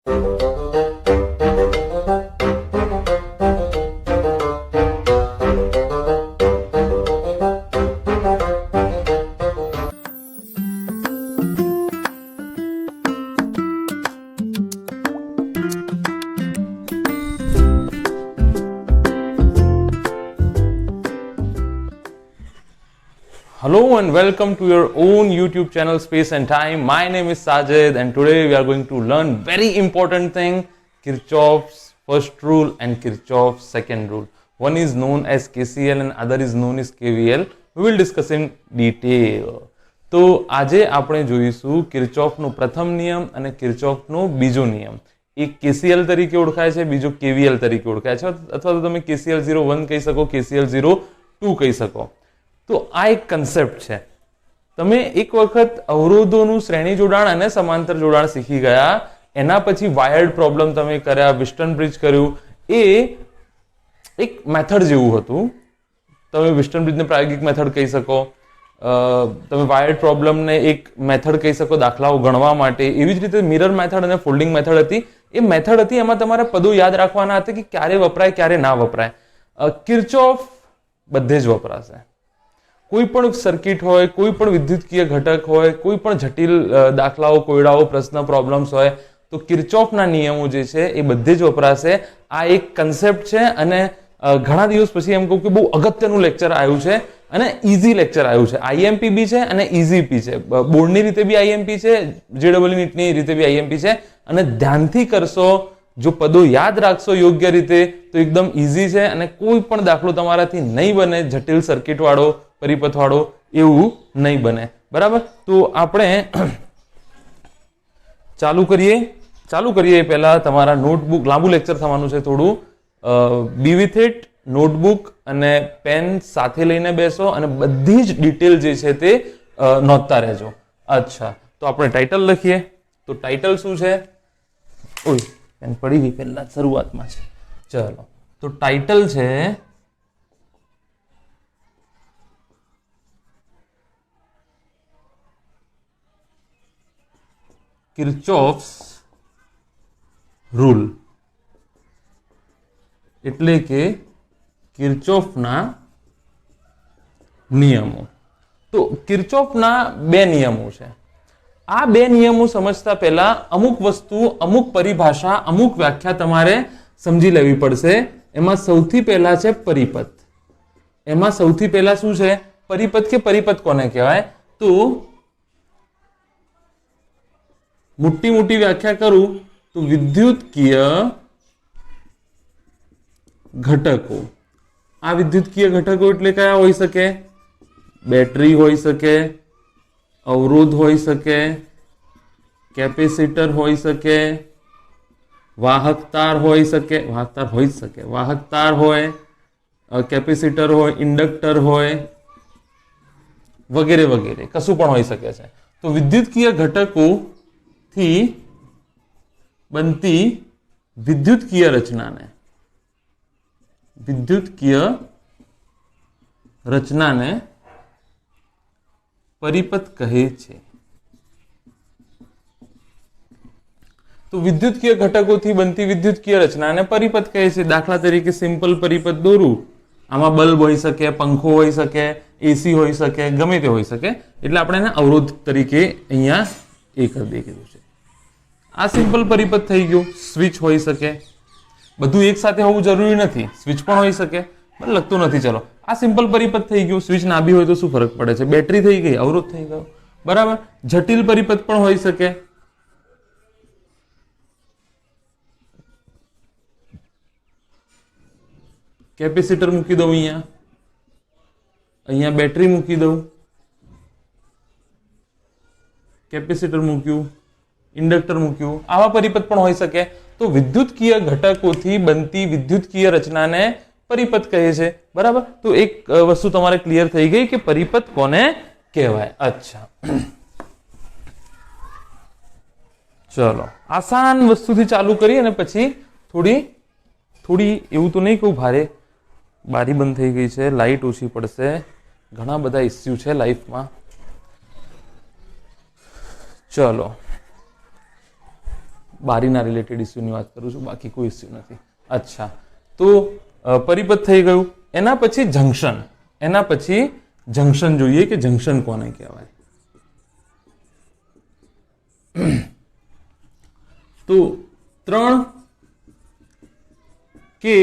Hello and welcome to your own YouTube channel Space and Time. My name is Sajid and today we are going to learn very important thing, Kirchhoff's first rule and Kirchhoff's second rule. One is known as KCL and other is known as KVL. We will discuss in detail. તો આજે આપણે જોઈશું કિર્ચોફનો પ્રથમ નિયમ અને કિર્ચોફનો બીજો નિયમ. એક KCL તરીકે ઓળખાય છે, બીજો KVL તરીકે ઓળખાય છે, અથવા તો તમે KCL 01 કહી શકો, KCL 02 કહી શકો. તો આ એક કન્સેપ્ટ છે. તમે એક વખત અવરોધોનું શ્રેણી જોડાણ અને સમાંતર જોડાણ શીખી ગયા, એના પછી વાયર્ડ પ્રોબ્લેમ તમે કર્યા, વિસ્ટન બ્રિજ કર્યું, એ એક મેથડ જેવું હતું. તમે વિસ્ટન બ્રિજને પ્રાયોગિક મેથડ કહી શકો, તમે વાયર્ડ પ્રોબ્લેમને એક મેથડ કહી શકો દાખલાઓ ગણવા માટે. એવી જ રીતે મિરર મેથડ અને ફોલ્ડિંગ મેથડ હતી. એ મેથડ હતી, એમાં તમારે પદો યાદ રાખવાના હતા કે ક્યારે વપરાય ક્યારે ના વપરાય. કિર્ચોફ બધે જ વપરાશે. કોઈ પણ સર્કિટ હોય, કોઈ પણ વિદ્યુતકીય ઘટક હોય, કોઈ પણ જટિલ દાખલાઓ, કોયડાઓ, પ્રશ્ન, પ્રોબ્લેમ્સ હોય, તો કિર્ચોફના નિયમો જે છે એ બધે જ વપરાશે. આ એક કન્સેપ્ટ છે અને ઘણા દિવસ પછી એમ કહું કે બહુ અગત્યનું લેક્ચર આવ્યું છે અને ઇઝી લેક્ચર આવ્યું છે. આઈએમપી બી છે અને ઇઝી બી છે. બોર્ડની રીતે બી આઈએમપી છે, જેડબલ્યુ નીટની રીતે બી આઈએમપી છે. અને ધ્યાનથી કરશો, જો પદો યાદ રાખશો યોગ્ય રીતે, તો એકદમ ઇઝી છે અને કોઈ પણ દાખલો તમારાથી નહીં બને જટિલ સર્કિટ વાળો, પરિપથ વાળો, એવું નહીં બને. બરાબર? તો આપણે ચાલુ કરીએ એ પહેલા તમારા નોટબુક, લાંબુ લેક્ચર થવાનું છે થોડું. બી વિથ ઇટ, નોટબુક અને પેન સાથે લઈને બેસો અને બધી જ ડિટેલ જે છે તે નોંધતા રહેજો. અચ્છા, તો આપણે ટાઇટલ લખીએ. તો ટાઇટલ શું છે? ઓય, પેન પડી ગઈ પહેલા શરૂઆતમાં છે. ચલો, તો ટાઇટલ છે કિર્ચોફ્સ રૂલ, એટલે કે કિર્ચોફના નિયમો. તો કિર્ચોફના બે નિયમો છે. આ બે નિયમો સમજતા પહેલા અમુક વસ્તુ, અમુક પરિભાષા, અમુક વ્યાખ્યા તમારે સમજી લેવી પડશે. એમાં સૌથી પહેલા છે પરિપથ. એમાં સૌથી પહેલા શું છે? પરિપથ. કે પરિપથ કોને કહેવાય? તો મોટી વ્યાખ્યા કરું તો વિદ્યુતકીય ઘટકો. આ વિદ્યુતકીય ઘટકો એટલે કયા હોઈ શકે? બેટરી હોઈ શકે, અવરોધ હોઈ શકે, કેપેસિટર હોઈ શકે, વાહક તાર હોઈ શકે, વાહક તાર હોય, કેપેસિટર હોય, ઇન્ડક્ટર હોય, વગેરે વગેરે, કશું પણ હોઈ શકે છે. તો વિદ્યુતકીય ઘટકો થી બનતી વિદ્યુતકીય રચનાને પરિપથ કહે છે. તો વિદ્યુતકીય ઘટકોથી બનતી વિદ્યુતકીય રચનાને પરિપથ કહે છે. દાખલા તરીકે સિમ્પલ પરિપથ દોરું. આમાં બલ્બ હોઈ શકે, પંખો હોઈ શકે, એસી હોઈ શકે, ગમે તે હોઈ શકે. એટલે આપણે એને અવરોધ તરીકે અહીંયા એ કરી દીધું છે. આ સિમ્પલ પરિપથ થઈ ગયું. સ્વિચ હોઈ શકે. બધું એક સાથે હોવું જરૂરી નથી. સ્વિચ પણ હોઈ શકે, પણ લગતું નથી. ચલો, આ સિમ્પલ પરિપથ થઈ ગયું. સ્વિચ ના બી હોય તો શું ફરક પડે છે? બેટરી થઈ ગઈ, અવરોધ થઈ ગયો. બરાબર? જટિલ પરિપથ પણ હોઈ શકે. કેપેસિટર મૂકી દઉં અહીંયા બેટરી મૂકી દઉં, કેપેસિટર મૂક્યું, ઇન્ડક્ટર મૂક્યું. આવા પરિપથ પણ હોઈ શકે. તો વિદ્યુતકીય ઘટકોથી બનતી વિદ્યુતકીય રચનાને પરિપથ કહે છે. બરાબર? તો એક વસ્તુ તમારે ક્લિયર થઈ ગઈ કે પરિપથ કોને કહેવાય. અચ્છા, ચલો આસાન વસ્તુથી ચાલુ કરી અને પછી થોડી એવું તો નહીં કહું ભારે. બારી બંધ થઈ ગઈ છે, લાઈટ ઓછી પડશે, ઘણા બધા ઇસ્યુ છે બારીના રિલેટેડ ઇસ્યુની વાત કરું છું, બાકી કોઈ ઇસ્યુ નથી. અચ્છા, તો પરિપથ થઈ ગયું. એના પછી જંક્શન. એના પછી જંક્શન જોઈએ કે જંક્શન કોને કહેવાય. તો 3 કે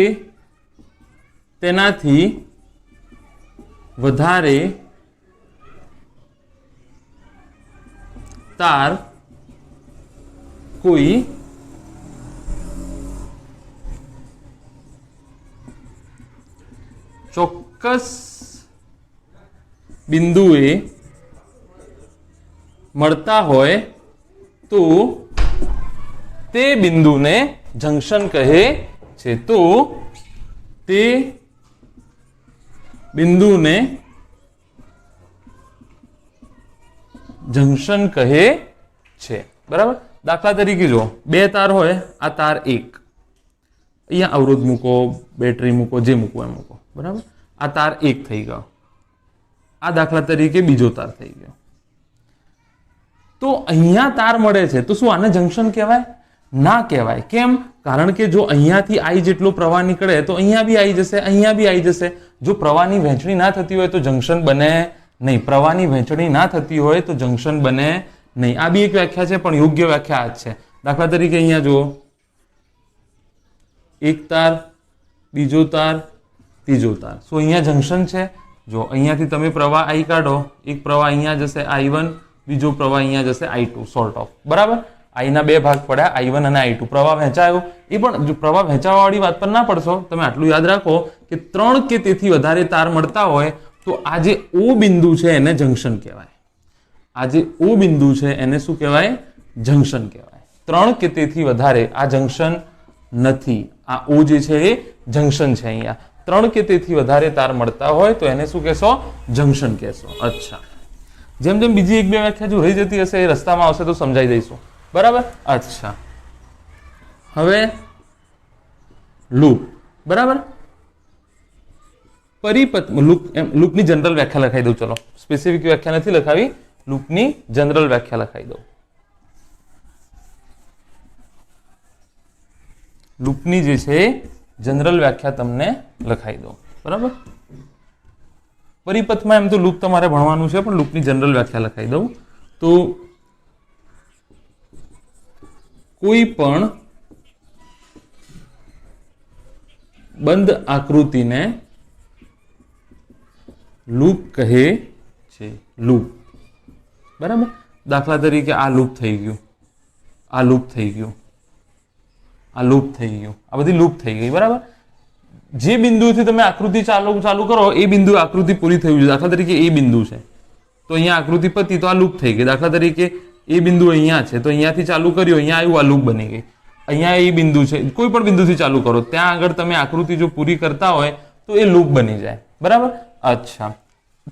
તેનાથી વધારે તાર કોઈ ચોક્કસ બિંદુએ મળતા હોય તો તે બિંદુને જંક્શન કહે છે. તો તે બિંદુને જંક્શન કહે છે. બરાબર. દાખલા તરીકે જો 2 તાર હોય, આ તાર 1, અહીંયા અવરોધ મૂકો, બેટરી મૂકો, જે મૂકો એ મૂકો. બરાબર. આ તાર 1 થઈ ગયો. આ દાખલા તરીકે બીજો તાર થઈ ગયો. તો અહીંયા તાર મળે છે, તો શું આને જંક્શન કહેવાય? ના કહેવાય. કેમ? કારણ કે જો અહીંયાથી I જેટલો પ્રવાહ નીકળે તો અહીંયા બી I જશે, અહીંયા બી I જશે. જો પ્રવાહની વહેંચણી ના થતી હોય તો જંક્શન બને નહીં. પ્રવાહની વહેંચણી ના થતી હોય તો જંક્શન બને નહીં. આ બી એક વ્યાખ્યા છે, પણ યોગ્ય વ્યાખ્યા આ જ છે. દાખલા તરીકે અહીંયા જુઓ, 1 તાર, બીજો તાર, ત્રીજો તાર. શું અહીંયા જંક્શન છે? જો અહીંયાથી તમે પ્રવાહ I કાઢો, એક પ્રવાહ અહીંયા જશે I1, બીજો પ્રવાહ અહીંયા જશે I2, સોર્ટ ઓફ. બરાબર. I ના 2 ભાગ પડ્યા, I1 અને I2. પ્રવાહ વહેંચાયો. એ પણ જો પ્રવાહ વહેંચાવાવાળી વાત પર ના પડશો, તમે આટલું યાદ રાખો કે 3 કે તેથી વધારે તાર મળતા હોય તો આ જે O બિંદુ છે એને જંક્શન કહેવાય. આ જે O બિંદુ છે એને શું કહેવાય? જંક્શન કહેવાય. 3 કે તેથી વધારે આ જંક્શન નથી. આ O જે છે એ જંક્શન છે. અહીંયા 3 કે તેથી વધારે તાર મળતા હોય તો એને શું કહેશો? જંક્શન કહેશો. અચ્છા, જેમ જેમ બીજી 1-2 વ્યાખ્યા જો રહી જતી હશે એ રસ્તામાં આવશે તો સમજાઈ દઈશું. બરાબર. અચ્છા, હવે લૂપ. બરાબર. પરિપથ લૂપની જનરલ વ્યાખ્યા લખાઈ દઉં. ચલો, સ્પેસિફિક વ્યાખ્યા નથી લખાવી, લૂપની જનરલ વ્યાખ્યા લખાઈ દઉં. લૂપની જે છે જનરલ વ્યાખ્યા તમને લખાઈ દઉં. બરાબર. પરિપથમાં એમ તો લૂપ તમારે ભણવાનું છે, પણ લૂપની જનરલ વ્યાખ્યા લખાઈ દઉં. તો કોઈ પણ બંધ આકૃતિને લૂપ કહે છે. લૂપ. બરાબર. દાખલા તરીકે આ લૂપ થઈ ગયું, આ લૂપ થઈ ગયું, આ લૂપ થઈ ગયું, આ બધી લૂપ થઈ ગઈ. બરાબર. જે બિંદુથી તમે આકૃતિ ચાલુ કરો એ બિંદુ આકૃતિ પૂરી થઈ છે. દાખલા તરીકે એ બિંદુ છે તો અહીંયા આકૃતિ પતી તો આ લૂપ થઈ ગઈ. દાખલા તરીકે એ બિંદુ અહીંયા છે તો અહીંયાથી ચાલુ કર્યો, અહીંયા આવ્યું, આ લૂપ બની ગઈ. અહીંયા એ બિંદુ છે, કોઈ પણ બિંદુથી ચાલુ કરો, ત્યાં આગળ તમે આકૃતિ જો પૂરી કરતા હોય તો એ લૂપ બની જાય. બરાબર. અચ્છા,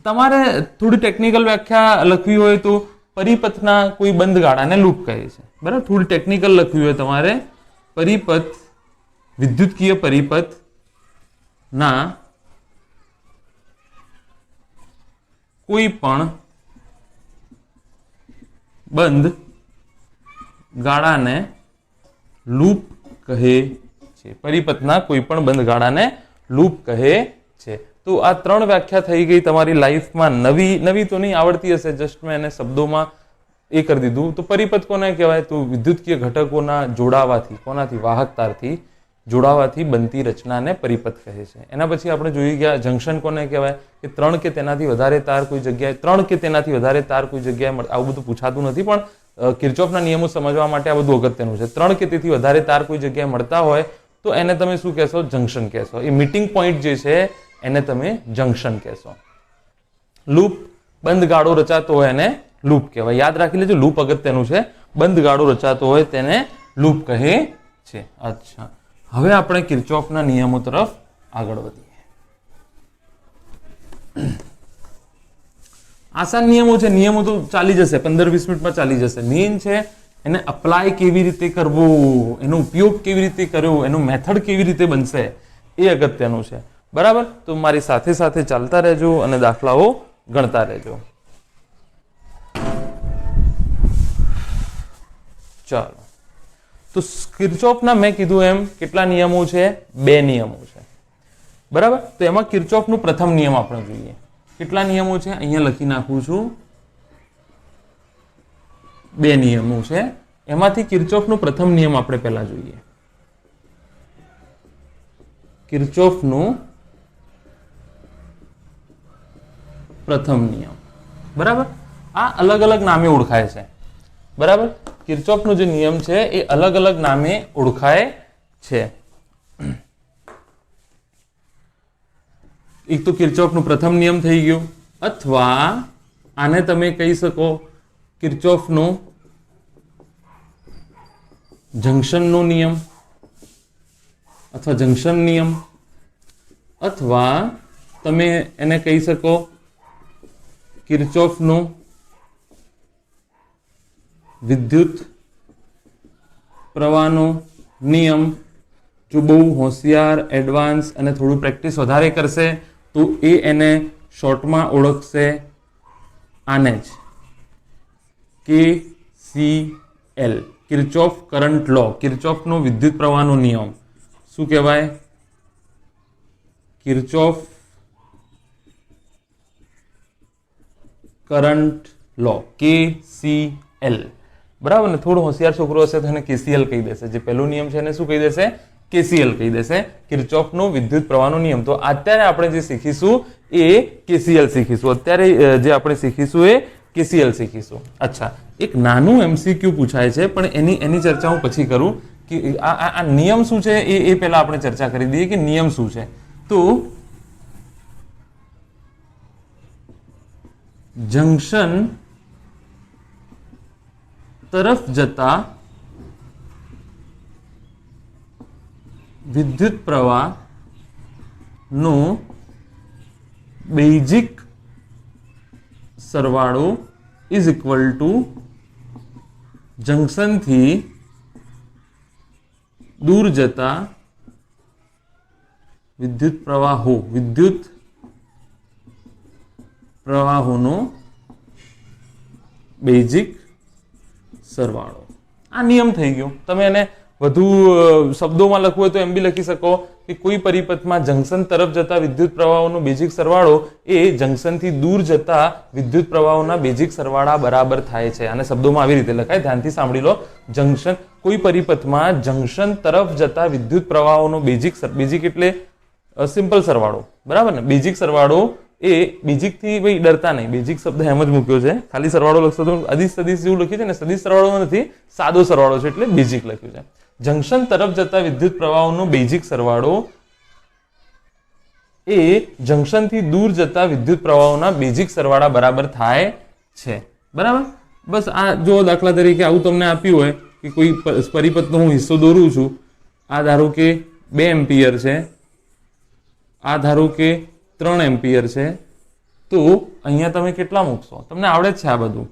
તમારે થોડી ટેકનિકલ વ્યાખ્યા લખવી હોય તો પરિપથના કોઈ બંધ ગાળાને લૂપ કહે છે. બરાબર. થોડી ટેકનિકલ લખવી હોય તમારે, પરિપથ, વિદ્યુતકીય પરિપથ ના કોઈ પણ બંધ ગાળાને લૂપ કહે છે. પરિપથના કોઈ પણ બંધ ગાળાને લૂપ કહે છે. તો આ 3 વ્યાખ્યા થઈ ગઈ તમારી લાઈફમાં. નવી તો નહીં આવડતી હશે, જસ્ટ મેં એને શબ્દોમાં એ કરી દીધું. તો પરિપથ કોને કહેવાય? તો વિદ્યુતકીય ઘટકોના જોડાવાથી, કોનાથી? વાહક તારથી જોડાવાથી બનતી રચનાને પરિપથ કહે છે. એના પછી આપણે જોઈ ગયા જંક્શન કોને કહેવાય? કે 3 કે તેનાથી વધારે તાર કોઈ જગ્યાએ, 3 કે તેનાથી વધારે તાર કોઈ જગ્યાએ, આવું બધું પૂછાતું નથી, પણ કિર્ચોફના નિયમો સમજવા માટે આ બધું અગત્યનું છે. 3 કે તેથી વધારે તાર કોઈ જગ્યાએ મળતા હોય તો એને તમે શું કહેશો? જંક્શન કહેશો. એ મીટિંગ પોઈન્ટ જે છે એને તમે જંક્શન કહેશો. લૂપ, બંધ ગાળો રચાતો હોય એને લૂપ કહેવાય. યાદ રાખી લેજો, લૂપ અગત્યનું છે. બંધ ગાળો રચાતો હોય તેને લૂપ કહે છે. અચ્છા, હવે આપણે કિર્ચોફના નિયમો તરફ આગળ વધીએ. આસાન નિયમો છે, નિયમો તો ચાલી જશે, 15-20 મિનિટમાં ચાલી જશે. મેઇન છે એને અપ્લાય કેવી રીતે કરવું, એનો ઉપયોગ કેવી રીતે કરવો, એનું મેથડ કેવી રીતે બનશે એ અગત્યનું છે. બરાબર. તો મારી સાથે સાથે ચાલતા રહેજો અને દાખલાઓ ગણતા રહેજો. ચાલો, તો કિર્ચોફના મેં કીધું એમ કેટલા નિયમો છે? 2 નિયમો છે, બરાબર. તો એમાં કિર્ચોફનું પ્રથમ નિયમ આપણે જોઈએ. કેટલા નિયમો છે? અહીંયા લખી નાખું છું, 2 નિયમો છે. એમાંથી કિર્ચોફનો પ્રથમ નિયમ આપણે પહેલા જોઈએ. કિર્ચોફનો પ્રથમ નિયમ, બરાબર. આ અલગ અલગ નામે ઓળખાય છે, બરાબર. કિર્ચોફનો જે નિયમ છે એ અલગ અલગ નામે ઓળખાય છે. એક તો કિર્ચોફનો પ્રથમ નિયમ થઈ ગયો, અથવા આને તમે કહી શકો કિર્ચોફનો જંક્શનનો નિયમ, અથવા જંક્શન નિયમ, અથવા તમે એને કહી શકો કિર્ચોફનો વિદ્યુત પ્રવાહનો નિયમ. જો બહુ હોશિયાર, એડવાન્સ અને થોડું પ્રેક્ટિસ વધારે કરશે તો એ એને શોર્ટમાં ઓળખશે આને જ KCL, કિર્ચોફ કરંટ લો. કિર્ચોફનો વિદ્યુત પ્રવાહનો નિયમ શું કહેવાય? કિર્ચોફ કરંટ લો, KCL, બરાબર ને. થોડો હોશિયાર છોકરો હશે તો એને KCL કહી દેશે. જે પહેલો નિયમ છે એને શું કહી દેશે? KCL કહી દેશે, કિર્ચોફનો વિદ્યુત પ્રવાહનો નિયમ. તો અત્યારે આપણે જે શીખીશું એ KCL શીખીશું. અત્યારે જે આપણે શીખીશું એ KCL શીખીશું. અચ્છા, એક નાનું MCQ પૂછાય છે, પણ એની ચર્ચા હું પછી કરું કે આ નિયમ શું છે એ પહેલા આપણે ચર્ચા કરી દઈએ કે નિયમ શું છે. તો જંક્શન તરફ જતા વિદ્યુત પ્રવાહનો બેઝિક સરવાળો ઇઝ ઇક્વલ ટુ જંક્શનથી દૂર જતા વિદ્યુત પ્રવાહોનો બેઝિક સરવાળો. આ નિયમ થઈ ગયો. તમે એને વધુ શબ્દોમાં લખવું હોય તો એમ બી લખી શકો કે કોઈ પરિપથમાં જંક્શન તરફ જતા વિદ્યુત પ્રવાહોનો બેઝિક સરવાળો એ જંક્શનથી દૂર જતા વિદ્યુત પ્રવાહોના બેઝિક સરવાળા બરાબર થાય છે. અને શબ્દોમાં આવી રીતે લખાય, ધ્યાનથી સાંભળી લો. જંક્શન, કોઈ પરિપથમાં જંક્શન તરફ જતા વિદ્યુત પ્રવાહોનો બેઝિક એટલે સિમ્પલ સરવાળો, બરાબર ને. બેઝિક સરવાળો એ બેઝિકથી ભાઈ ડરતા નહીં, બેઝિક શબ્દ એમ જ મૂક્યો છે. ખાલી સરવાળો લખશો તો અદિશ સદિશ જેવું લખ્યું છે ને, સદિશ સરવાળો નથી, સાદો સરવાળો છે એટલે બેઝિક લખ્યું છે. જંક્શન તરફ જતા વિદ્યુત પ્રવાહોનો બેઝિક સરવાળો એ જંક્શનથી દૂર જતા વિદ્યુત પ્રવાહોના બેઝિક સરવાળા બરાબર થાય છે, બરાબર. બસ આ જો દાખલા તરીકે આવું તમને આપ્યું હોય કે કોઈ પરિપથનો હું હિસ્સો દોરું છું, આ ધારો કે 2 એમ્પિયર છે, આ ધારો કે 3 એમ્પિયર છે, તો અહીંયા તમે કેટલા મૂકશો? તમને આવડે જ છે આ બધું.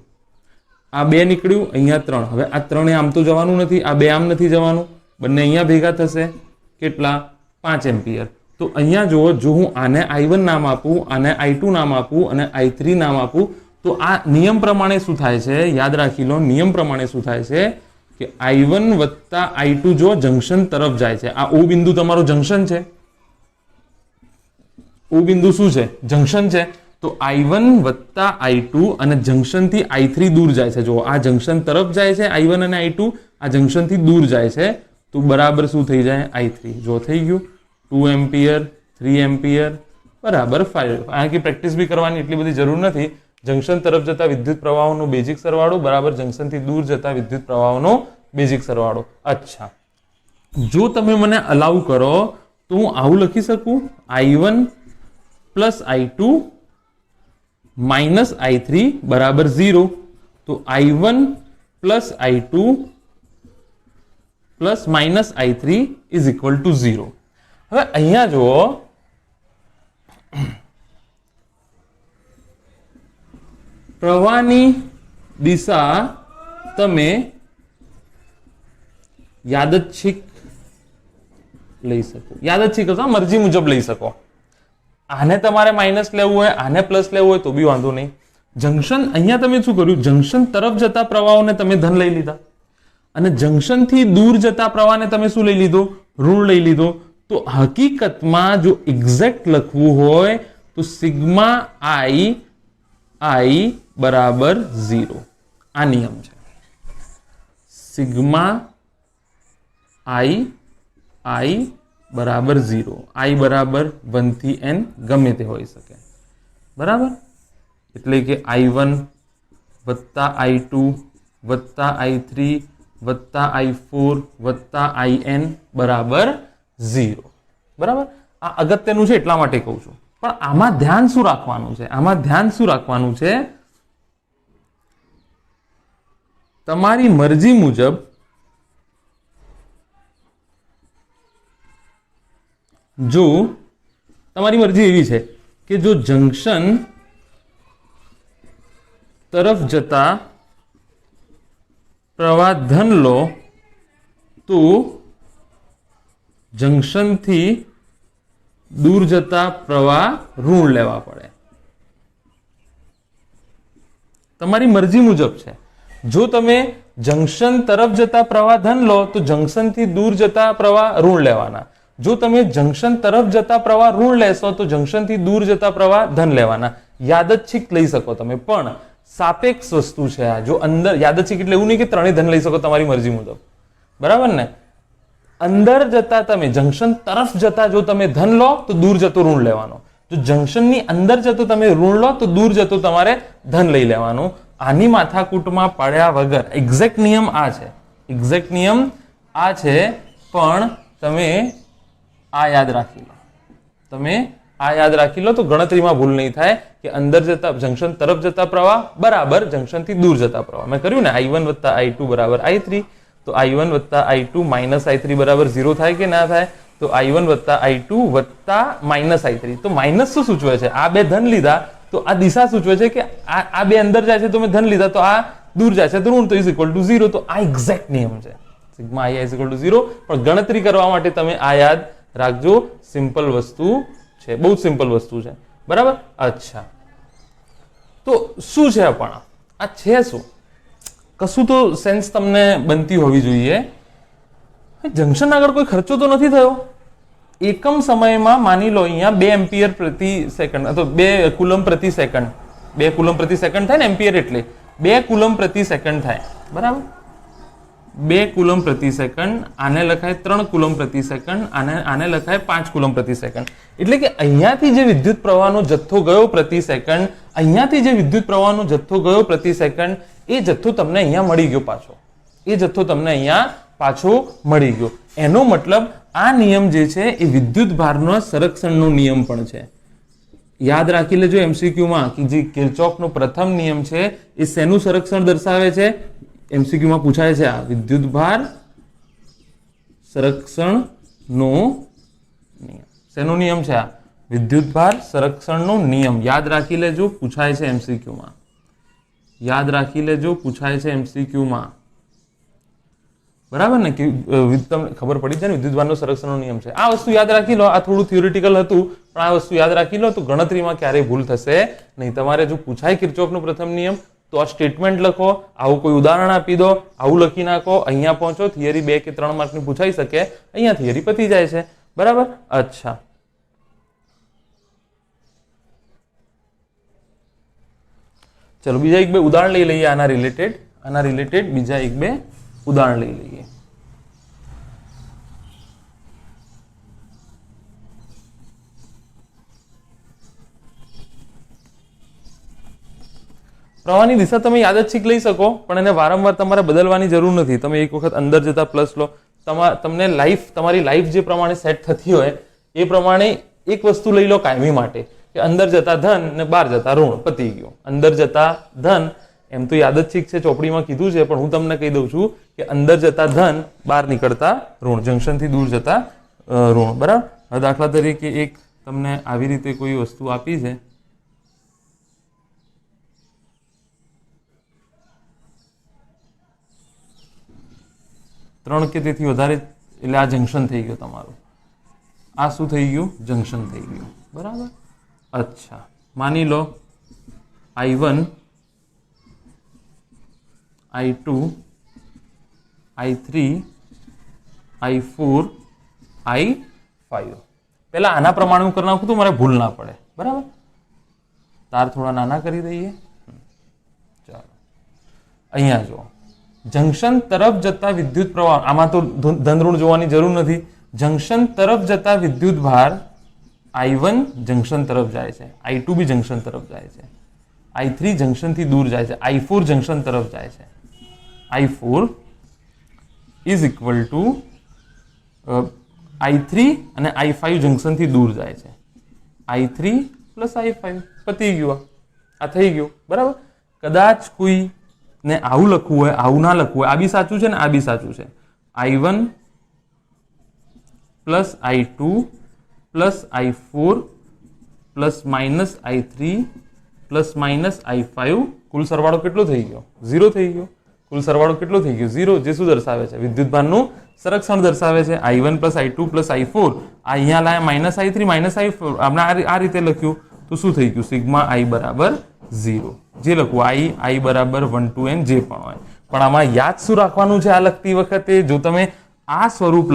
આ 2 નીકળ્યું, અહીંયા 3. હવે આ 3 આમ તો જવાનું નથી, આ 2 આમ નથી જવાનું, બંને અહીંયા ભેગા થશે. કેટલા? 5 એમ્પિયર. તો અહીંયા જુઓ, જો હું આને I1 નામ આપું, આને I2 નામ આપું અને I3 નામ આપું, તો આ નિયમ પ્રમાણે શું થાય છે? યાદ રાખી લો, નિયમ પ્રમાણે શું થાય છે કે I1 વત્તા I2 જો જંક્શન તરફ જાય છે, આ O બિંદુ તમારો જંક્શન છે. O બિંદુ શું છે? જંક્શન છે. તો I1 વત્તા I2 અને જંક્શનથી I3 દૂર જાય છે. જો આ જંક્શન તરફ જાય છે I1 અને I2, આ જંક્શનથી દૂર જાય છે, તો બરાબર શું થઈ જાય? I3. જો થઈ ગયું 2 એમ્પિયર, 3 એમ્પિયર, બરાબર 5. અહીંયા પ્રેક્ટિસ બી કરવાની એટલી બધી જરૂર નથી. જંક્શન તરફ જતા વિદ્યુત પ્રવાહોનો બેઝિક સરવાળો બરાબર જંક્શનથી દૂર જતા વિદ્યુત પ્રવાહોનો બેઝિક સરવાળો. અચ્છા, જો તમે મને અલાઉ કરો તો હું આવું લખી શકું, I1 plus I2 minus I3 બરાબર 0. તો I1 plus I2 plus minus I3 is equal two 0. હવે અહીંયા જુઓ, પ્રવાહની દિશા તમે યાદચ્છિક લઈ શકો. યાદચ્છિક અથવા મરજી મુજબ લઈ શકો. આને તમારે માઇનસ લેવું હોય, આને પ્લસ લેવું હોય તો બી વાંધો નહીં. જંક્શન, અહીંયા તમે શું કર્યું? જંક્શન તરફ જતા પ્રવાહોને તમે ધન લઈ લીધા અને જંક્શનથી દૂર જતા પ્રવાહને તમે શું લઈ લીધો? ઋણ લઈ લીધો. તો હકીકતમાં જો એક્ઝેક્ટ લખવું હોય તો સિગ્મા આઈ બરાબર 0. આ નિયમ છે. સિગ્મા આઈ બરાબર 0. આઈ બરાબર 1 થી n ગમે તે હોઈ શકે. બરાબર? એટલે કે i1 વત્તા i2 વત્તા i3 વત્તા i4 વત્તા in બરાબર 0. બરાબર? આ અગત્યનું છે એટલા માટે કહું છું. પણ આમાં ધ્યાન શું રાખવાનું છે? આમાં ધ્યાન શું રાખવાનું છે? તમારી મરજી મુજબ જો તમારી મરજી એવી છે કે જો જંક્શન તરફ જતા પ્રવાહ ધન લો તો જંક્શનથી દૂર જતા પ્રવાહ ઋણ લેવા પડે. તમારી મરજી મુજબ છે. જો તમે જંક્શન તરફ જતા પ્રવાહ ધન લો તો જંક્શનથી દૂર જતા પ્રવાહ ઋણ લેવાના. જો તમે જંક્શન તરફ જતા પ્રવાહ ઋણ લેશો તો જંક્શનથી દૂર જતા પ્રવાહ ધન લેવાના. યાદચ્છિક લઈ શકો તમે, પણ સાપેક્ષ વસ્તુ છે આ. જો અંદર યાદચ્છિક એટલે એવું નહીં કે ત્રણેય ધન લઈ શકો તમારી મરજી મુજબ. બરાબર ને? અંદર જતા તમે જંક્શન તરફ જતા જો તમે ધન લો તો દૂર જતો ઋણ લેવાનો. જો જંક્શનની અંદર જતો તમે ઋણ લો તો દૂર જતો તમારે ધન લઈ લેવાનું. આની માથાકૂટમાં પડ્યા વગર એક્ઝેક્ટ નિયમ આ છે. એક્ઝેક્ટ નિયમ આ છે, પણ તમે આ યાદ રાખી લો. તમે આ યાદ રાખી લો તો ગણતરીમાં ભૂલ નહીં થાય કે અંદર જતા જંક્શન તરફ જતા પ્રવાહ બરાબર જંક્શનથી દૂર જતા પ્રવાહ. મેં કર્યું ને i1 વત્તા i2 બરાબર i3. તો i1 વત્તા i2 માઇનસ i3 બરાબર 0 થાય કે ના થાય? તો i1 વત્તા i2 વત્તા માઇનસ i3. તો માઇનસ શું સૂચવે છે? આ બે ધન લીધા તો આ દિશા સૂચવે છે કે આ બે અંદર જાય છે તો મેં ધન લીધા તો આ દૂર જાય છે તો ઋણ, તો ઇઝ ઇક્વલ ટુ 0. તો આ એક્ઝેક્ટ નિયમ છે. Sigma i is equal two 0. પણ ગણતરી કરવા માટે તમે આ યાદ રાખજો. સિમ્પલ વસ્તુ છે, બહુ જ સિમ્પલ વસ્તુ છે. બરાબર? અચ્છા, તો શું છે પણ આ છે શું? કશું તો સેન્સ તમને બનતી હોવી જોઈએ. જંક્શન આગળ કોઈ ખર્ચો તો નથી થયો. એકમ સમયમાં માની લો અહીંયા 2 એમ્પિયર પ્રતિ સેકન્ડ અથવા 2 કુલમ પ્રતિ સેકન્ડ. 2 કુલમ પ્રતિ સેકન્ડ થાય ને એમ્પિયર એટલે 2 કુલમ પ્રતિ સેકન્ડ થાય. બરાબર? 2 કુલમ પ્રતિ સેકન્ડ. આને લખાય 3 કુલમ પ્રતિ સેકન્ડ. આને લખાય 5 કુલમ પ્રતિ સેકન્ડ. એટલે કે અહીંયાથી જે વિદ્યુત પ્રવાહનો જથ્થો ગયો પ્રતિ સેકન્ડ, અહીંયાથી જે વિદ્યુત પ્રવાહનો જથ્થો ગયો પ્રતિ સેકન્ડ, એ જથ્થો તમને અહીંયા મળી ગયો પાછો. એ જથ્થો તમને અહીંયા પાછો મળી ગયો. એનો મતલબ આ નિયમ જે છે એ વિદ્યુત ભારનો સંરક્ષણનો નિયમ પણ છે. યાદ રાખી લેજો એમસીક્યુમાં કે જે કિર્ચોફનો પ્રથમ નિયમ છે એ શેનું સંરક્ષણ દર્શાવે છે? એમસીક્યુમાં પૂછાય છે આ વિદ્યુત ભાર સંરક્ષણનો નિયમ. શેનો નિયમ છે આ? વિદ્યુત ભાર સંરક્ષણનો નિયમ. યાદ રાખી લેજો, પૂછાય છે એમસીક્યુમાં. યાદ રાખી લેજો, પૂછાય છે એમસીક્યુમાં. બરાબર ને? કે તમને ખબર પડી જાય ને વિદ્યુતભારનો સંરક્ષણનો નિયમ છે. આ વસ્તુ યાદ રાખી લો. આ થોડું થિયોરિટિકલ હતું, પણ આ વસ્તુ યાદ રાખી લો તો ગણતરીમાં ક્યારેય ભૂલ થશે નહીં. તમારે જો પૂછાય કિર્ચોફનો પ્રથમ નિયમ તો આ સ્ટેટમેન્ટ લખો, આવું કોઈ ઉદાહરણ આપી દો, આવું લખી નાખો, અહીંયા પહોંચો. થિયરી 2 કે 3 માર્કની પૂછાઈ શકે, અહીંયા થિયરી પતી જાય છે. બરાબર? અચ્છા, ચલો બીજા 1-2 ઉદાહરણ લઈ લઈએ આના રિલેટેડ બીજા 1-2 ઉદાહરણ લઈ લઈએ. પ્રવાહની દિશા તમે યાદચ્છિક લઈ શકો, પણ એને વારંવાર તમારે બદલવાની જરૂર નથી. તમે એક વખત અંદર જતા પ્લસ લો, તમને તમારી લાઈફ જે પ્રમાણે સેટ થતી હોય એ પ્રમાણે એક વસ્તુ લઈ લો કાયમી માટે કે અંદર જતા ધન ને બહાર જતા ઋણ. પતી ગયો. અંદર જતા ધન એમ તો યાદચ્છિક છે, ચોપડીમાં કીધું છે, પણ હું તમને કહી દઉં છું કે અંદર જતા ધન, બહાર નીકળતા ઋણ, જંક્શનથી દૂર જતા ઋણ. બરાબર? હવે દાખલા તરીકે એક તમને આવી રીતે કોઈ વસ્તુ આપી છે, ત્રણ કે તેથી વધારે, એટલે આ જંક્શન થઈ ગયું તમારું. આ શું થઈ ગયું? જંક્શન થઈ ગયું. બરાબર? અચ્છા, માની લો i1 i2 I3 I4 I5 પેલા આના પ્રમાણે હું કરી નાખું તો મારે ભૂલ ના પડે, બરાબર. તાર થોડા નાના કરી દઈએ. ચાલો અહીંયા જો જંક્શન તરફ જતા વિદ્યુત પ્રવાહ, આમાં તો ધન ઋણ જોવાની જરૂર નથી. જંક્શન તરફ જતા વિદ્યુત ભાર I1 જંક્શન તરફ જાય છે, I2 બી જંક્શન તરફ જાય છે, I3 જંક્શન થી દૂર જાય છે, I4 જંક્શન તરફ જાય છે. I4 is equal two I3 અને I5 જંક્શન થી દૂર જાય છે. I3 પ્લસ I5 પતી ગયું, આ થઈ ગયું, બરાબર. કદાચ કોઈ ને આવું લખવું હોય, આવું ના લખવું હોય, આ બી સાચું છે ને આ બી સાચું છે. I1 plus I2 plus I4 plus minus I3 plus minus I5 કુલ સરવાળો કેટલો થઈ ગયો? 0 થઈ ગયો. કુલ સરવાળો કેટલો થઈ ગયો? 0. જે શું દર્શાવે છે? વિદ્યુતભારનું સંરક્ષણ દર્શાવે છે. I1 plus I2 plus I4 અહીંયા લાયા માઇનસ I3 માઇનસ I4, આપણે આ રીતે લખ્યું તો શું થઈ ગયું? સિગ્મા I બરાબર 0. જે લખવું I બરાબર 1 to n જે પણ હોય. પણ આમાં યાદ શું રાખવાનું છે? આ લખતી વખતે જો તમે આ સ્વરૂપ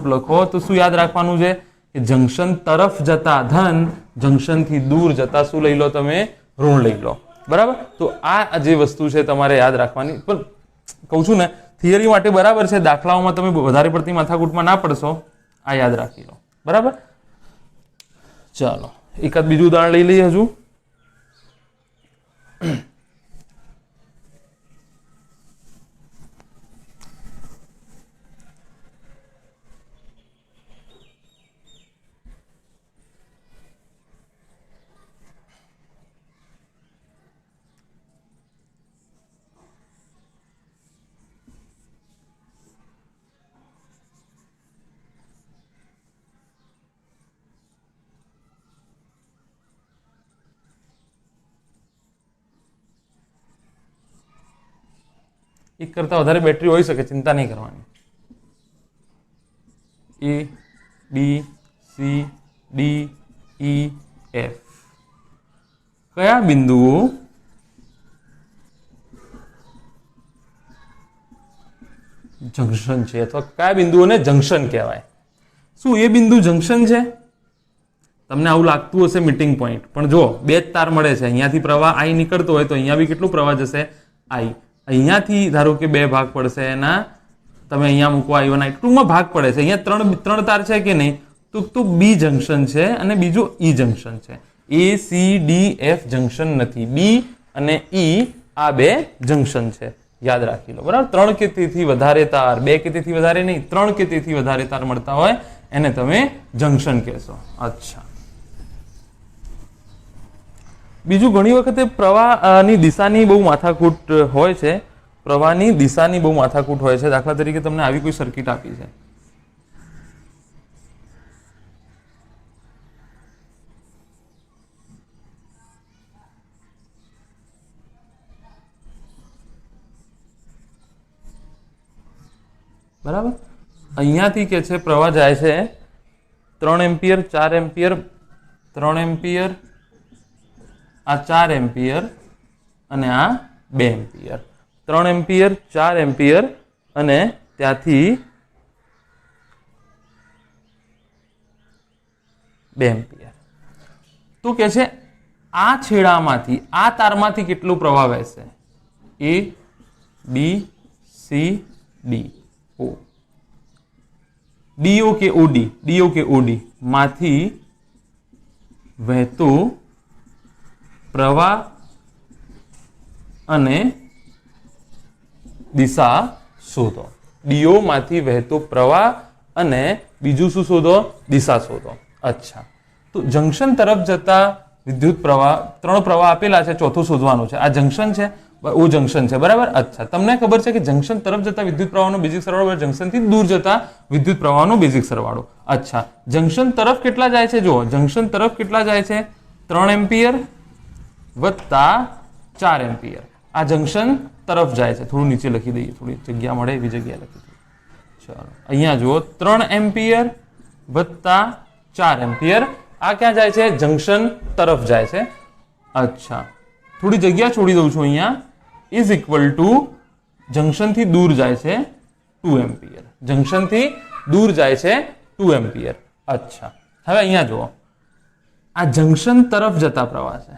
લખો, તો શું યાદ રાખવાનું છે? કે જંક્શન તરફ જતા ધન, જંક્શન થી દૂર જતા શું લઈ લો તમે? ઋણ લઈ લો, બરાબર. તો આ જે વસ્તુ છે તમારે યાદ રાખવાની. પણ કહું છું ને, થિયરી માટે બરાબર છે, દાખલાઓમાં તમે વધારે પડતી માથાકૂટમાં ના પડશો, આ યાદ રાખી લો, બરાબર. ચાલો એકાદ બીજું ઉદાહરણ લઈ લઈએ હજુ. એક કરતા વધારે બેટરી હોઈ શકે, ચિંતા નહીં કરવાની. A B C D E F કયા બિંદુઓ જંક્શન છે, અથવા કયા બિંદુઓને જંક્શન કહેવાય? શું એ બિંદુ જંક્શન છે? તમને આવું લાગતું હશે મીટિંગ પોઈન્ટ, પણ જો બે જ તાર મળે છે, અહીંયાથી પ્રવાહ I નીકળતો હોય તો અહીંયા બી કેટલું પ્રવાહ જશે? I. અહીંયાથી ધારો કે બે ભાગ પડશે એના, તમે અહીંયા મૂકો I1 I2 માં ભાગ પડે છે. અહીંયા ત્રણ તાર છે કે નહીં? તો બી જંક્શન છે અને બીજું ઈ જંક્શન છે. A C D F junction નથી. બી અને ઈ આ બે જંક્શન છે, યાદ રાખી લો, બરાબર. 3 કે તેથી વધારે તાર, 2 કે તેથી વધારે નહીં, 3 કે તેથી વધારે તાર મળતા હોય એને તમે જંક્શન કહેશો. અચ્છા, બીજું ઘણી વખતે પ્રવાહની દિશાની બહુ માથાકૂટ હોય છે. પ્રવાહની દિશાની બહુ માથાકૂટ હોય છે. દાખલા તરીકે તમને આવી કોઈ સર્કિટ આપી છે, બરાબર. અહીંયાથી કે છે પ્રવાહ જાય છે 3 એમ્પિયર, 4 એમ્પિયર, 3 એમ્પિયર, આ 4 એમ્પિયર અને આ 2 એમ્પિયર. 3 એમ્પિયર, 4 એમ્પિયર અને ત્યાંથી 2 એમ્પિયર. તો કે છે આ છેડામાંથી, આ તારમાંથી કેટલો પ્રવાહ વહેશે? A B C D O. DO કે OD, DO કે OD માંથી વહેતો પ્રવાહ અને દિશા શોધો. DO માંથી વહેતો પ્રવાહ અને બીજું શું શોધો? દિશા શોધો. અચ્છા, તો જંક્શન તરફ જતા વિદ્યુત પ્રવાહ, 3 પ્રવાહ આપેલા છે, ચોથું શોધવાનું છે. આ જંક્શન છે, ઓ જંક્શન છે, બરાબર. અચ્છા, તમને ખબર છે કે જંક્શન તરફ જતા વિદ્યુત પ્રવાહનો બેઝિક સરવાળો જંક્શન થી દૂર જતા વિદ્યુત પ્રવાહનો બેઝિક સરવાળો. અચ્છા, જંક્શન તરફ કેટલા જાય છે? જો જંક્શન તરફ કેટલા જાય છે? 3 એમ્પિયર વત્તા 4 એમ્પિયર. આ જંક્શન તરફ જાય છે. થોડું નીચે લખી દઈએ, થોડી જગ્યા મળે એવી જગ્યા લખી દઈએ. ચાલો અહીંયા જુઓ, 3 એમ્પિયર વત્તા 4 એમ્પિયર. આ ક્યાં જાય છે? જંક્શન તરફ જાય છે. અચ્છા, થોડી જગ્યા છોડી દઉં છું અહીંયા. ઇઝ ઇક્વલ ટુ જંકશનથી દૂર જાય છે 2 એમ્પિયર. જંકશનથી દૂર જાય છે 2 એમ્પિયર. અચ્છા, હવે અહીંયા જુઓ, આ જંકશન તરફ જતા પ્રવાહ છે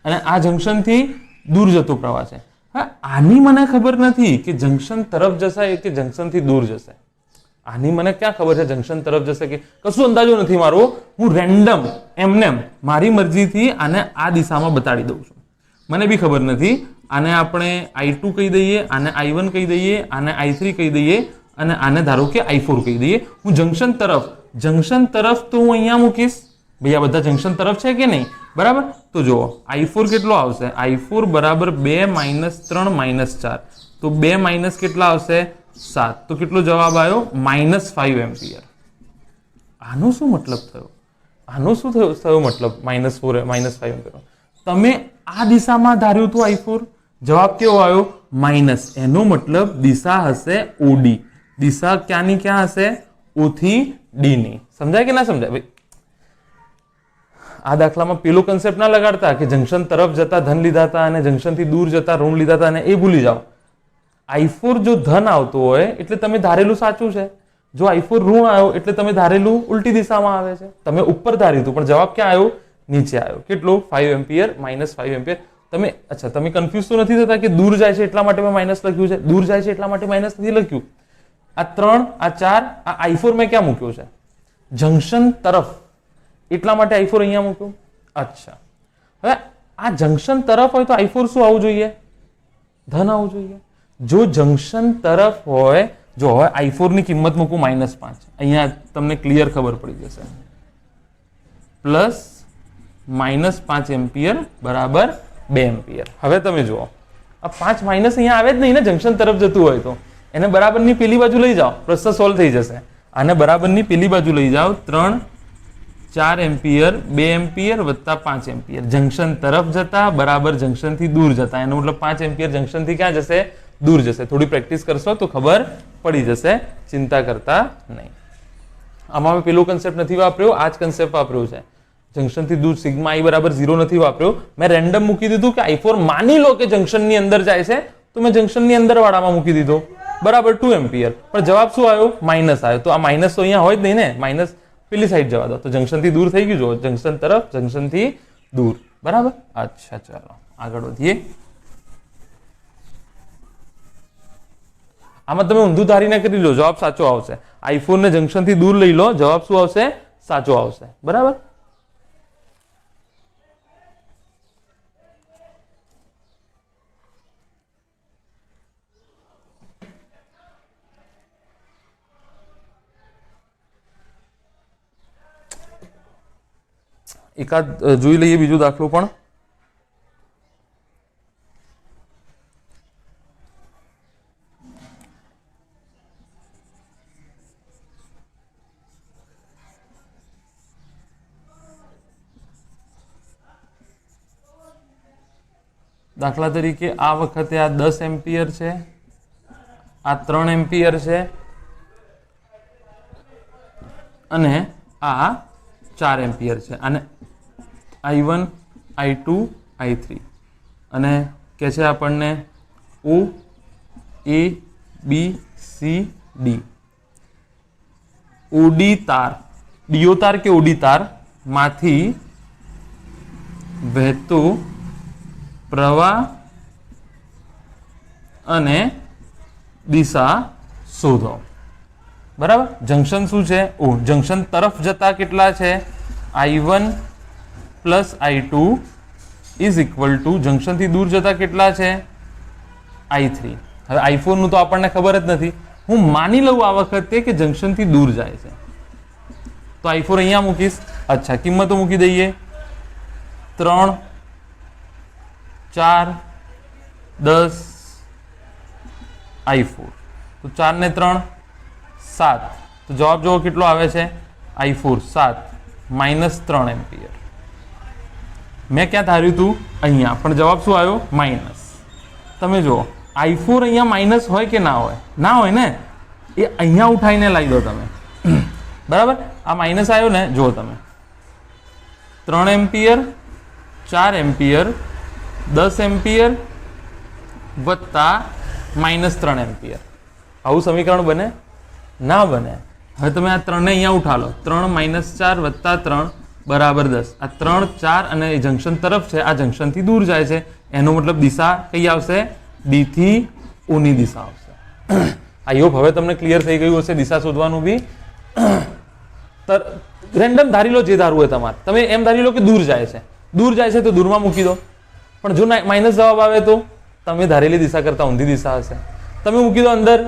અને આ જંકશનથી દૂર જતો પ્રવાહ છે. હવે આની મને ખબર નથી કે જંકશન તરફ જશે કે જંકશનથી દૂર જશે. આની મને ક્યાં ખબર છે જંકશન તરફ જશે કે કશું અંદાજો નથી મારો. હું રેન્ડમ એમનેમ મારી મરજીથી આને આ દિશામાં બતાડી દઉં છું. મને બી ખબર નથી. આને આપણે I2 કહી દઈએ, આને I1 કહી દઈએ, આને I3 કહી દઈએ અને આને ધારો કે I4 કહી દઈએ. હું જંકશન તરફ તો હું અહીંયા મૂકીશ. ભાઈ આ બધા જંકશન તરફ છે કે નહીં? બરાબર. તો જુઓ I4 કેટલો આવશે? I4 બરાબર 2 - 3 - 4. તો 2 માઇનસ કેટલા આવશે? 7. તો કેટલો જવાબ આવ્યો? -5 એમ્પિયર. આનો શું મતલબ થયો? મતલબ -4 -5 એમ્પિયર. તમે આ દિશામાં ધાર્યું હતું I4, જવાબ કેવો આવ્યો? માઇનસ. એનો મતલબ દિશા હશે OD. દિશા ક્યાંની ક્યાં હશે? O થી D ની. સમજાય કે ના સમજાય? ભાઈ આ દાખલામાં પેલો કન્સેપ્ટ ના લગાડતા કે જંકશન તરફ જતા ધન લીધા હતા અને જંકશનથી દૂર જતા ઋણ લીધા હતા, અને એ ભૂલી જાઓ. I4 જો ધન આવતો હોય એટલે તમે ધારેલું સાચું છે. જો I4 ઋણ આવ્યો એટલે તમે ધારેલું ઉલટી દિશામાં આવે છે. તમે ઉપર ધાર્યું હતું પણ જવાબ ક્યાં આવ્યો? નીચે આવ્યો. કેટલો? 5 એમ્પિયર, -5 એમ્પિયર. તમે કન્ફ્યુઝ તો નથી થતા કે દૂર જાય છે એટલા માટે મેં માઇનસ લખ્યું છે, દૂર જાય છે એટલા માટે માઇનસ નથી લખ્યું. આ 3, આ 4, આ I4 મેં ક્યાં મૂક્યો છે? જંકશન તરફ, એટલા માટે I4 અહીંયા મૂક્યું. અચ્છા, હવે આ જંકશન તરફ હોય તો I4 શું આવવું જોઈએ? ધન આવવું જોઈએ. જો જંકશન તરફ હોય, જો હવે I4 ની કિંમત મૂકું -5, અહીંયા તમને ક્લિયર ખબર પડી જશે. પ્લસ -5 એમ્પિયર બરાબર 2 એમ્પિયર. હવે તમે જુઓ, આ 5 માઇનસ અહીંયા આવે જ નહીં ને, જંકશન તરફ જતું હોય તો. એને બરાબરની પેલી બાજુ લઈ જાઓ, પ્રશ્ન સોલ્વ થઈ જશે. આને બરાબરની પેલી બાજુ લઈ જાઓ. 3 4 એમ્પિયર, 2 એમ્પિયર વત્તા 5 એમ્પિયર. જંકશન તરફ જતા બરાબર જંકશનથી દૂર જતા. એનો મતલબ 5 એમ્પિયર જંકશનથી ક્યાં જશે? દૂર જશે. થોડી પ્રેક્ટિસ કરશો તો ખબર પડી જશે. ચિંતા કરતા નહીં. આમાં મેં પેલો કન્સેપ્ટ નથી વાપર્યો, આ જ કન્સેપ્ટ વાપર્યો છે. જંકશનથી દૂર સિગ્મા I બરાબર 0 નથી વાપર્યો. મેં રેન્ડમ મૂકી દીધું કે I4 માની લો કે જંકશનની અંદર જાય છે, તો મેં જંકશનની અંદર વાળામાં મૂકી દીધો. બરાબર 2 એમ્પિયર. પણ જવાબ શું આવ્યો? માઇનસ આવ્યો. તો આ માઇનસ તો અહીંયા હોય જ નહીં ને, માઇનસ પેલી સાઈડ જવા દો. તો જંકશનથી દૂર થઈ ગયું. જો જંકશન તરફ, જંકશનથી દૂર. બરાબર. અચ્છા, ચાલો આગળ વધીએ. આમાં તમે ઊંધું ધારીને કરી લો, જવાબ સાચો આવશે. I4 ને જંકશનથી દૂર લઈ લો, જવાબ શું આવશે? સાચો આવશે. બરાબર. એકાદ જોઈ લઈએ બીજો દાખલો પણ. દાખલા તરીકે આ વખતે આ 10 એમ્પિયર છે, આ 3 એમ્પિયર છે અને આ 4 એમ્પિયર છે. અને I1, I2, I3 અને કે છે આપણને O, A, B, C, D. OD તાર, DO તાર કે OD તાર માંથી વહેતો પ્રવાહ અને દિશા શોધો. બરાબર. જંકશન શું છે? O. જંકશન તરફ જતા કેટલા છે? I1 plus I2 is equal to જંકશનથી દૂર જતા કેટલા છે? I3. હવે I4 નું તો આપણને ખબર જ નથી. હું માની લઉં આ વખતે કે જંકશનથી દૂર જાય છે, તો I4 અહીંયા મૂકીશ. અચ્છા, કિંમતો મૂકી દઈએ. 3 4 10 I4. તો 4 ને 3 7. તો જવાબ જો કેટલો આવે છે? I4 7 -3 ampere. મેં ક્યાં ધાર્યું હતું? અહીંયા. પણ જવાબ શું આવ્યો? માઇનસ. તમે જુઓ, I4 અહીંયા માઇનસ હોય કે ના હોય? ના હોય ને. એ અહીંયા ઉઠાઈને લાવી દો તમે. બરાબર. આ માઇનસ આવ્યો ને, જુઓ તમે. 3 એમ્પિયર, 4 એમ્પિયર, 10 એમ્પિયર વત્તા -3 એમ્પિયર. આવું સમીકરણ બને? ના બને. હવે તમે આ 3 ને અહીંયા ઉઠા લો. 3 - 4 + 3 = 10. આ 3, 4 અને એ જંક્શન તરફ છે, આ જંક્શનથી દૂર જાય છે. એનો મતલબ દિશા કઈ આવશે? ડી થી ઓ ની દિશા આવશે. આઈ હોપ હવે તમને ક્લિયર થઈ ગયું હશે દિશા શોધવાનું બી. રેન્ડમ ધારી લો, જે ધારવું હોય તમારે. તમે એમ ધારી લો કે દૂર જાય છે. દૂર જાય છે તો દૂરમાં મૂકી દો. પણ જો માઇનસ જવાબ આવે તો તમે ધારેલી દિશા કરતા ઊંધી દિશા હશે. તમે મૂકી દો અંદર.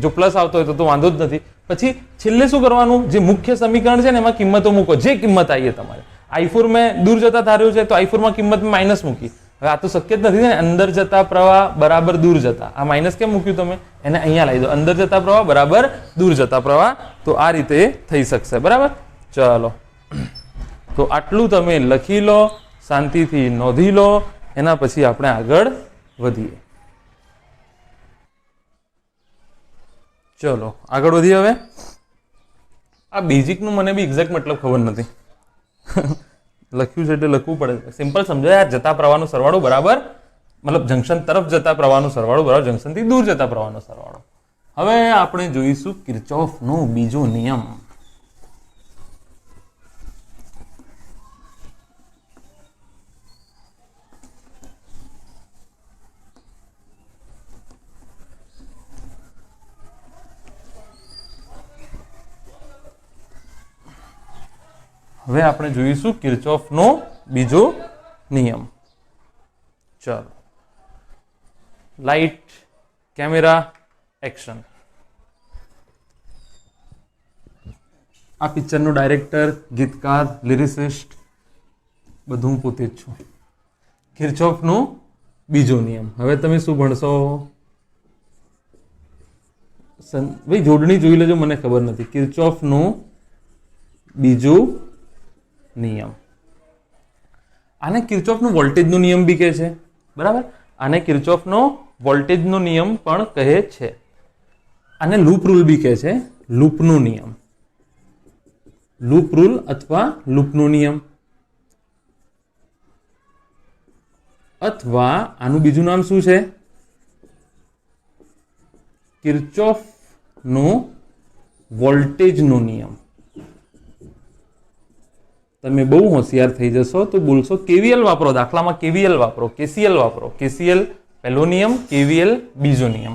જો પ્લસ આવતો હોય તો વાંધો જ નથી. પછી છેલ્લે શું કરવાનું? જે મુખ્ય સમીકરણ છે ને એમાં કિંમતો મૂકો, જે કિંમત આવી તમારે. i4 મેં દૂર જતા ધાર્યું છે તો i4 માં કિંમત માઇનસ મૂકી. હવે આ તો શક્ય જ નથી ને, અંદર જતા પ્રવાહ બરાબર દૂર જતા. આ માઇનસ કેમ મૂક્યું તમે? એને અહીંયા લાવી દો. અંદર જતા પ્રવાહ બરાબર દૂર જતા પ્રવાહ. તો આ રીતે થઈ શકશે. બરાબર? ચલો, તો આટલું તમે લખી લો, શાંતિથી નોંધી લો. એના પછી આપણે આગળ વધીએ. ચલો આગળ વધીએ. હવે આ બેઝિકનું મને બી એક્ઝેક્ટ મતલબ ખબર નથી. લખ્યું છે એટલે લખવું પડે. સિમ્પલ સમજાય. આ જતા પ્રવાહનો સરવાળો બરાબર, મતલબ જંક્શન તરફ જતા પ્રવાહનો સરવાળો બરાબર જંક્શનથી દૂર જતા પ્રવાહનો સરવાળો. હવે આપણે જોઈશું કિર્ચોફનો બીજો નિયમ. હવે આપણે જોઈશું કિર્ચોફનો બીજો નિયમ. ચલો, લાઇટ, કેમેરા, એક્શન. આ પિક્ચરનો ડાયરેક્ટર, ગીતકાર, લિરિસિસ્ટ બધું હું પોતે જ છું. કિર્ચોફનો બીજો નિયમ. હવે તમે શું ભણશો? ભાઈ જોડણી જોઈ લેજો, મને ખબર નથી. કિર્ચોફનો બીજો નિયમ. આને કિર્ચોફનો વોલ્ટેજનો નિયમ બી કહે છે. બરાબર? આને કિર્ચોફનો વોલ્ટેજનો નિયમ પણ કહે છે. આને લૂપ રૂલ બી કહે છે. લૂપનો નિયમ, લૂપ રૂલ અથવા લૂપનો નિયમ, અથવા આનું બીજું નામ શું છે? કિર્ચોફનો વોલ્ટેજનો નિયમ. તમે બહુ હોશિયાર થઈ જશો તો બોલશો કેવીએલ વાપરો. દાખલામાં કેવીએલ વાપરો, કેસીએલ વાપરો. કેસીએલ પહેલો નિયમ, કેવીએલ બીજો નિયમ.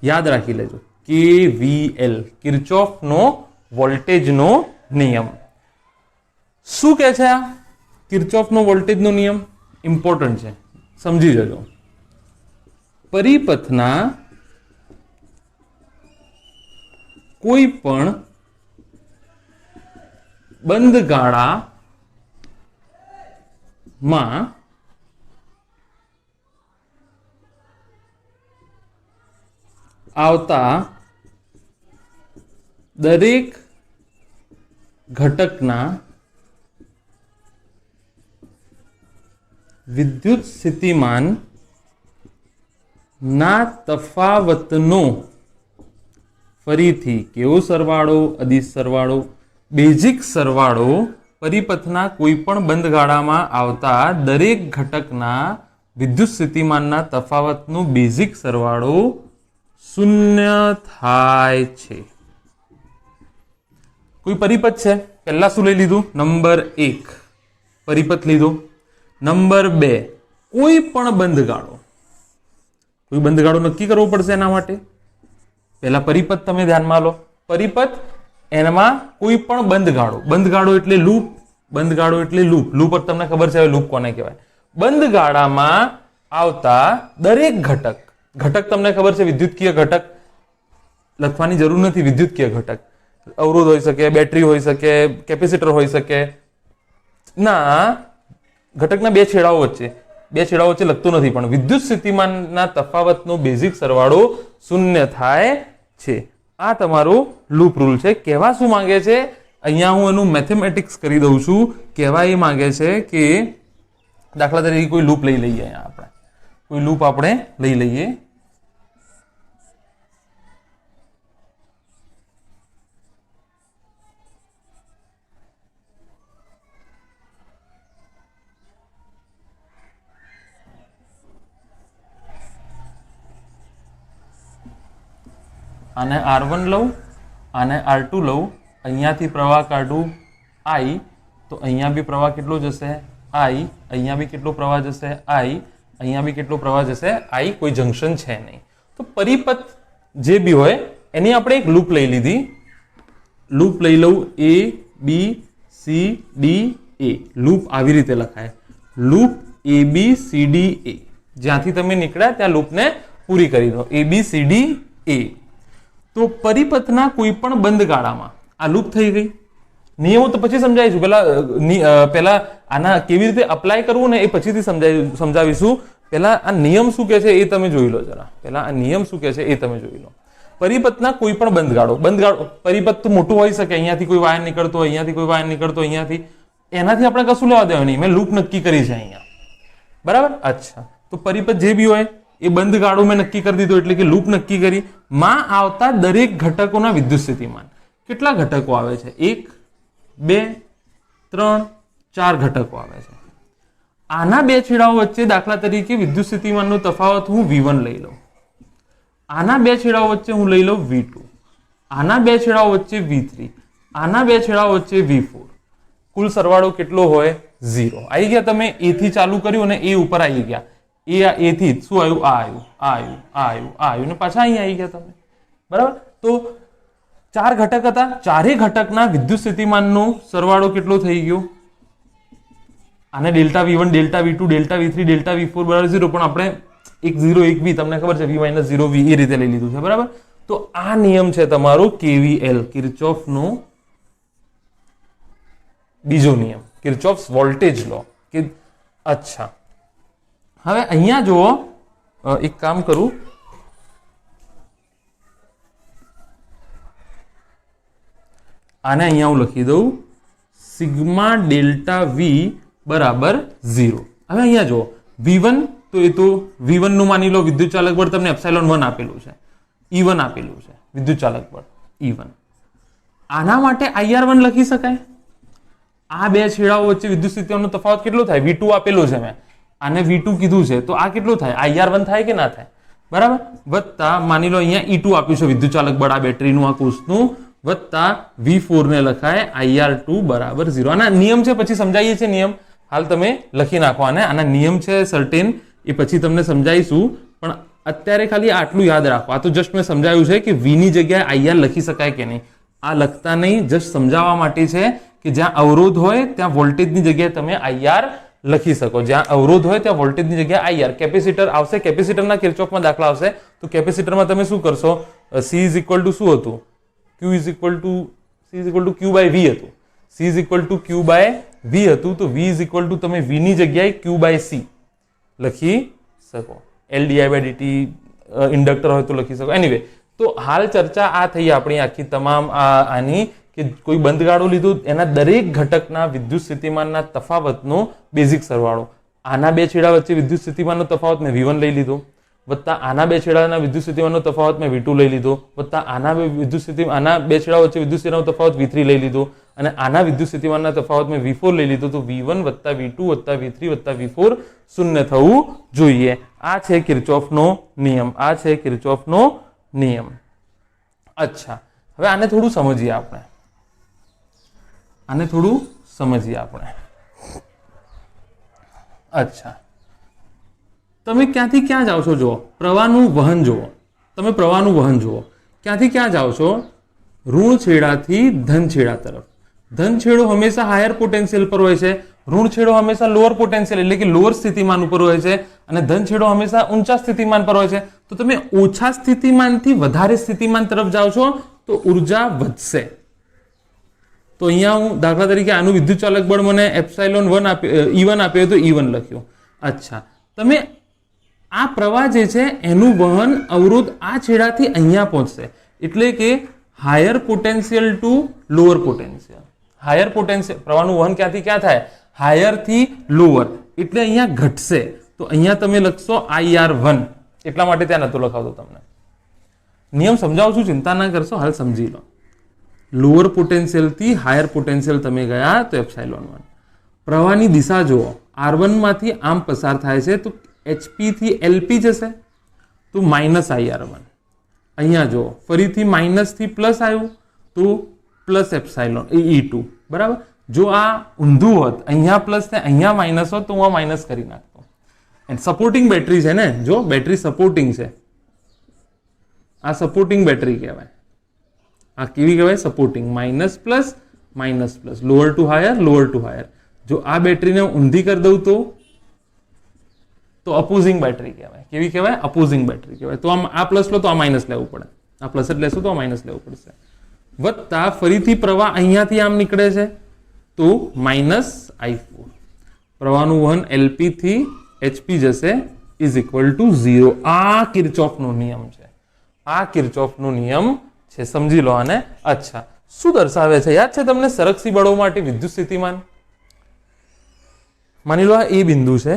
યાદ રાખી લેજો. કેવીએલ, કિર્ચોફનો વોલ્ટેજનો નિયમ. શું કહે છે આ કિર્ચોફનો વોલ્ટેજનો નિયમ? ઇમ્પોર્ટન્ટ છે, સમજી જજો. પરિપથના કોઈ પણ બંધ ગાળામાં આવતા દરેક ઘટકના વિદ્યુત સ્થિતિમાન ના તફાવતનો ફરીથી કેવો સરવાળો? અદિશ સરવાળો, બેઝિક સરવાળો. પરિપથના કોઈ પણ બંધ ગાળામાં આવતા દરેક ઘટકના વિદ્યુત સ્થિતિમાનના તફાવતનો બેઝિક સરવાળો શૂન્ય થાય છે. કોઈ પરિપથ છે. પહેલા શું લઈ લીધું? નંબર 1 પરિપથ લીધો. નંબર 2 કોઈ પણ બંધ ગાળો. કોઈ બંધ ગાળો નક્કી કરવો પડશે. એના માટે પહેલા પરિપથ તમે ધ્યાનમાં લો. પરિપથ, એમાં કોઈ પણ બંધ ગાળો. બંધ ગાળો એટલે લૂપ. બંધ ગાળો એટલે લૂપ. લૂપ તમને ખબર છે લૂપ કોને કહેવાય? બંધ ગાળામાં આવતા દરેક ઘટક. ઘટક તમને ખબર છે વિદ્યુતકીય ઘટક. લખવાની જરૂર નથી. વિદ્યુતકીય ઘટક અવરોધ હોઈ શકે, બેટરી હોઈ શકે, કેપેસિટર હોઈ શકે. ના, ઘટકના બે છેડાઓ વચ્ચે, બે છેડાઓ વચ્ચે લખતું નથી, પણ વિદ્યુત સ્થિતિમાનના તફાવતનો બેઝિક સરવાળો શૂન્ય થાય છે. આ તમારો લૂપ રૂલ છે. કહેવા શું માંગે છે? અહીંયા હું એનું મેથેમેટિક્સ કરી દઉં છું. કહેવા એ માંગે છે કે દાખલા તરીકે કોઈ લૂપ લઈ લઈએ. અહીંયા આપણે કોઈ લૂપ આપણે લઈ લઈએ. આને R1 લઉં, આને R2 લઉં, અહીંયાથી પ્રવાહ કાઢું I, તો અહીંયા બી પ્રવાહ કેટલો જશે I, અહીંયા બી કેટલો પ્રવાહ જશે I, અહીંયા બી કેટલો પ્રવાહ જશે I, કોઈ જંક્શન છે નહીં. તો પરિપથ જે બી હોય એની આપણે એક લૂપ લઈ લીધી. લૂપ લઈ લઉં A B C D A. Loop આવી રીતે લખાય, loop A B C D A. જ્યાંથી તમે નીકળ્યા ત્યાં લૂપને પૂરી કરી દો, A B C D A. તો પરિપથના કોઈ પણ બંધ ગાળામાં આ લૂપ થઈ ગઈ. નિયમો તો પછી સમજાવીશું, પહેલા આના કેવી રીતે અપ્લાય કરવું ને એ પછીથી સમજાવીશું. પહેલા આ નિયમ શું કહે છે એ તમે જોઈ લો જરા. પહેલા આ નિયમ શું કહે છે એ તમે જોઈ લો. પરિપથના કોઈ પણ બંધગાળો, પરિપથ તો મોટું હોઈ શકે, અહીંયાથી કોઈ વાયર નીકળતો, અહીંયાથી કોઈ વાયર નીકળતો, અહીંયાથી, એનાથી આપણે કશું લેવા દેવા નહીં. મેં લૂપ નક્કી કરી છે અહીંયા, બરાબર. અચ્છા, તો પરિપથ જે બી હોય એ બંધગાળો મેં નક્કી કરી દીધો, એટલે કે લૂપ નક્કી કરી. માં આવતા દરેક ઘટકોના વિદ્યુત સ્થિતિમાન. કેટલા ઘટકો આવે છે? 1 2 3 4 ઘટકો આવે છે. આના બે છેડાઓ વચ્ચે દાખલા તરીકે વિદ્યુત સ્થિતિમાનનો તફાવત હું V1 લઈ લઉં. આના બે છેડાઓ વચ્ચે હું લઈ લઉં V2. આના બે છેડાઓ વચ્ચે V3. આના બે છેડાઓ વચ્ચે V4. કુલ સરવાળો કેટલો હોય? 0. આવી ગયા તમે? A થી ચાલુ કર્યું અને A ઉપર આવી ગયા. A થી શું આવ્યું? આ આવ્યું ને પાછા અહીંયા આવી ગયા તમે, બરાબર. તો 4 ઘટક હતા, ચારે ઘટકના વિદ્યુત સ્થિતિમાનનો સરવાળો કેટલો થઈ ગયો? આને delta V1, delta V2, delta V3, delta V4 બરાબર 0, પણ આપણે 1 0 1 V, તમને ખબર છે V - 0 V એ રીતે લઈ લીધું છે, બરાબર. તો આ નિયમ છે તમારો KVL, કિર્ચોફનો બીજો નિયમ, કિર્ચોફ્સ વોલ્ટેજ લો. કે અચ્છા, હવે અહીંયા જુઓ, એક કામ કરું, આને અહીંયા હું લખી દઉં સિગ્મા ડેલ્ટા V બરાબર 0. હવે અહીંયા જુઓ V1, તો એ તો V1 નું માની લો વિદ્યુત ચાલક બળ તમને ε1 આપેલું છે, E1 આપેલું છે વિદ્યુત ચાલક બળ E1. આના માટે IR1 લખી શકાય. આ બે છેડાઓ વચ્ચે વિદ્યુત સ્થિતિમાનનો તફાવત કેટલો થાય? V2 આપેલો છે, મેં આને V2 કીધું છે, તો આ કેટલો થાય? IR1 થાય કે ના થાય? બરાબર. વત્તા માની લો અહીંયા E2 આપ્યું છે વિદ્યુત ચાલક બળ આ બેટરીનું, આ કોષનું, વત્તા V4 ને લખાય IR2 બરાબર 0. આના નિયમ છે, પછી સમજાવીએ છીએ નિયમ. હાલ તમે લખી નાખો આને, આના નિયમ છે સર્ટેન, એ પછી તમને સમજાવીશું. પણ અત્યારે ખાલી આટલું યાદ રાખો. આ તો જસ્ટ મેં સમજાવ્યું છે કે V ની જગ્યાએ IR લખી શકાય કે નહીં. આ લખતા નહીં, જસ્ટ સમજાવવા માટે છે કે જ્યાં અવરોધ હોય ત્યાં વોલ્ટેજની જગ્યાએ તમે IR લખી શકો. જ્યાં અવરોધ હોય ત્યાં વોલ્ટેજની જગ્યાએ IR. કેપેસિટર આવશે, કેપેસિટરના કિર્ચોફમાં દાખલા આવશે, તો કેપેસિટરમાં તમે શું કરશો? C ઇઝ ઇક્વલ ટુ શું હતું? Q is equal to C is equal to Q by V હતું. C is equal to Q by V હતું, તો V ઇઝ ઇક્વલ ટુ તમે V ની જગ્યાએ Q બાય C લખી શકો. LdI/dt ઇન્ડક્ટર હોય તો લખી શકો. એનીવે, તો હાલ ચર્ચા આ થઈ આપણી આખી તમામ આની, કે કોઈ બંધગાળો લીધું, એના દરેક ઘટકના વિદ્યુત સ્થિતિમાનના તફાવતનો બેઝિક સરવાળો. આના બે છેડા વચ્ચે વિદ્યુત સ્થિતિમાનનો તફાવત મેં V1 લઈ લીધો, વત્તા આના બે છેડાના વિદ્યુત સ્થિતિમાનનો તફાવત મેં V2 લઈ લીધો, વત્તા આના બે છેડા વચ્ચે વિદ્યુત સ્થિતિમાનનો તફાવત V3 લઈ લીધો, અને આના વિદ્યુત સ્થિતિમાનના તફાવત મેં V4 લઈ લીધો. તો V1 વત્તા V2 વત્તા V3 વત્તા V4 શૂન્ય થવું જોઈએ. આ છે કિર્ચોફનો નિયમ, આ છે કિર્ચોફનો નિયમ. અચ્છા, હવે આને થોડું સમજીએ આપણે. અચ્છા, તમે ક્યાંથી ક્યાં જાઓ છો? જુઓ, પ્રવાહનું વહન જુઓ. તમે પ્રવાહનું વહન જુઓ, ક્યાંથી ક્યાં જાઓ છો? ઋણ છેડાથી ધન છેડા તરફ. ધન છેડો હંમેશા હાયર પોટેન્શિયલ પર હોય છે, ઋણ છેડો હંમેશા લોઅર પોટેન્શિયલ એટલે કે લોઅર સ્થિતિમાન ઉપર હોય છે, અને ધન છેડો હંમેશા ઊંચા સ્થિતિમાન પર હોય છે. તો તમે ઓછા સ્થિતિમાનથી વધારે સ્થિતિમાન તરફ જાઓ છો તો ઉર્જા વધશે. તો અહીંયા હું દાખલા તરીકે આનું વિદ્યુત ચાલક બળ મને ε1 E1 આપ્યો તો E1 લખ્યો. અચ્છા, તમે આ પ્રવાહ જે છે એનું વહન અવરોધ આ છેડાથી અહીંયા પહોંચશે, એટલે કે higher potential to lower potential. Higher potential પ્રવાહનું વહન ક્યાંથી ક્યાં થાય? હાયર થી લોઅર, એટલે અહીંયા ઘટશે. તો અહીંયા તમે લખશો IR1, એટલા માટે ત્યાં નતો લખાવતો તમને. નિયમ સમજાવું છું, ચિંતા ના કરશો, હાલ સમજી લો. લોઅર પોટેન્શિયલ થી હાયર પોટેન્શિયલ તમે ગયા તો ε1. પ્રવાહની દિશા જુઓ, R1 માંથી આમ પસાર થાય છે તો HP થી LP જશે, તો -IR1. અહીંયા જો ફરીથી માઇનસ થી પ્લસ આવ્યું તો પ્લસ એપ્સાઇલોન E2 બરાબર. જો આ ઊંધું હોત, અહીંયા પ્લસ ને અહીંયા માઇનસ હોત તો હું આ માઇનસ કરી નાખતો. એન્ડ સપોર્ટિંગ બેટરી છે ને, જો બેટરી સપોર્ટિંગ છે, આ સપોર્ટિંગ બેટરી કહેવાય. આ કેવી કહેવાય? Supporting. Minus plus lower to higher. જો આ બેટરીને ઊંધી કરી દઉં તો અપોઝિંગ બેટરી કહેવાય. કેવી કહેવાય? અપોઝિંગ બેટરી કહેવાય. તો આ પ્લસ લો તો આ માઇનસ લેવું પડે, આ પ્લસ જ લેશો તો આ માઇનસ લેવું પડશે. વત્તા ફરીથી પ્રવાહ અહીંયાથી આમ નીકળે છે તો -I4. પ્રવાહનું વહન LP થી HP જશે ઇઝ ઇક્વલ ટુ 0. આ કિર્ચોફનો નિયમ છે, આ કિર્ચોફનો નિયમ છે. સમજી લો આને. અચ્છા, શું દર્શાવે છે? યાદ છે તમને? સરકસી બળો માટે વિદ્યુત સ્થિતિમાન. માની લો આ એ બિંદુ છે.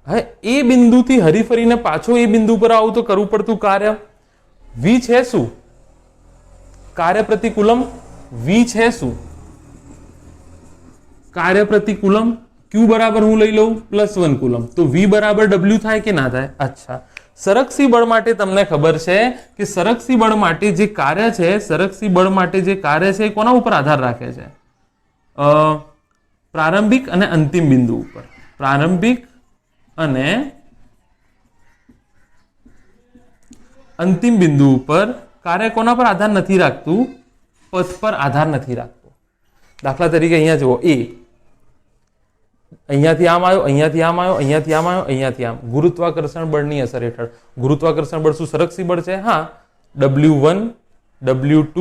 હવે એ બિંદુથી હરીફરીને પાછો એ બિંદુ પર આવું તો કરવું પડતું કાર્ય V છે શું? કાર્ય પ્રતિ કુલમ V છે શું? કાર્ય પ્રતિ કુલમ Q બરાબર હું લઈ લઉં +1 કુલમ, તો V બરાબર W થાય કે ના થાય? અચ્છા, સરકસી બળ માટે તમને ખબર છે કે સરકસી બળ માટે જે કાર્ય છે, સરકસી બળ માટે જે કાર્ય છે એ કોના ઉપર આધાર રાખે છે? પ્રારંભિક અને અંતિમ બિંદુ ઉપર. પ્રારંભિક અને અંતિમ બિંદુ ઉપર કાર્ય કોના પર આધાર નથી રાખતું? પથ પર આધાર નથી રાખતું. દાખલા તરીકે અહીંયા જુઓ, A અહીંયાથી આમ આવ્યો, અહીંયાથી આમ આવ્યો, અહીંયાથી આમ આવ્યો, અહીંયાથી આમ. ગુરુત્વાકર્ષણ બળની અસર હેઠળ. ગુરુત્વાકર્ષણ બળ શું સરકસી બળ છે? હા. W1 W2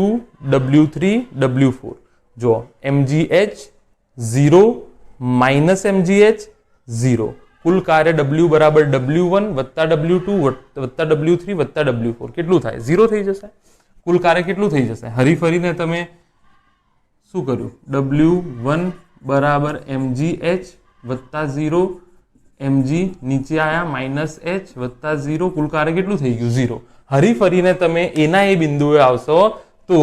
W3 W4. જો mgh 0 -mgh 0. કુલ કાર્ય W બરાબર W1 વત્તા W2 વત્તા W3 વત્તા W4 કેટલું થાય? 0 થઈ જશે. કુલ કાર્ય કેટલું થઈ જશે? હરીફરીને તમે શું કર્યું? W1 બરાબર mgh વત્તા 0, mg નીચે આયા -h વત્તા 0. કુલ કાર્ય કેટલું થઈ ગયું? 0. હરીફરીને તમે એના એ બિંદુએ આવશો તો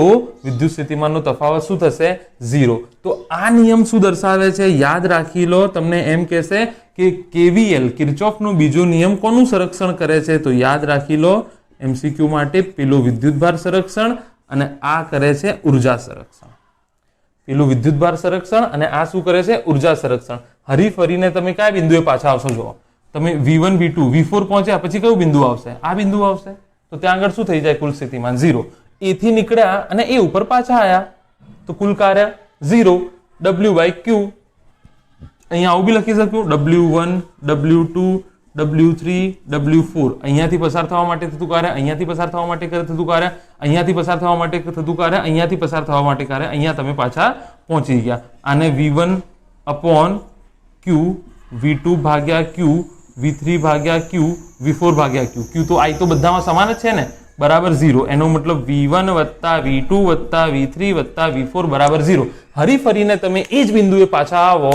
વિદ્યુત સ્થિતિમાનનો તફાવત શું થશે? 0. તો આ નિયમ શું દર્શાવે છે? યાદ રાખી લો. તમને એમ કહેશે કે KVL કિર્ચોફનો બીજો નિયમ કોનું સંરક્ષણ કરે છે? તો યાદ રાખી લો, MCQ માટે પેલો વિદ્યુતભાર સંરક્ષણ અને આ કરે છે ઉર્જા સંરક્ષણ. પેલું વિદ્યુતભાર સંરક્ષણ અને આ શું કરે છે? ઉર્જા સંરક્ષણ. હરીફરીને તમે કયા બિંદુએ પાછા આવશો? જુઓ, તમે V1 V2 V4 પહોંચ્યા પછી કયું બિંદુ આવશે? આ બિંદુ આવશે. તો ત્યાં આગળ શું થઈ જાય? કુલ સ્થિતિમાન 0. A થી નીકળ્યા અને એ ઉપર પાછા આયા તો કુલ કાર્ય 0. W/Q અહીંયા આવું બી લખી શકું, W1 W2 W3 W4. અહીંયાથી પસાર થવા માટે થતું કાર્ય, અહીંયાથી પસાર થવા માટે થતું કાર્ય, અહીંયાથી પસાર થવા માટે થતું કાર્ય, અહીંયાથી પસાર થવા માટે કાર્ય. અહીંયા તમે પાછા પહોંચી ગયા. આને V1/Q, V2 ભાગ્યા Q, V3 ભાગ્યા Q, V4 ભાગ્યા Q. Q તો I તો બધામાં સમાન જ છે ને, બરાબર 0. એનો મતલબ V1 વત્તા V2 વત્તા V3 વત્તા V4 બરાબર 0. હરીફરીને તમે એ જ બિંદુએ પાછા આવો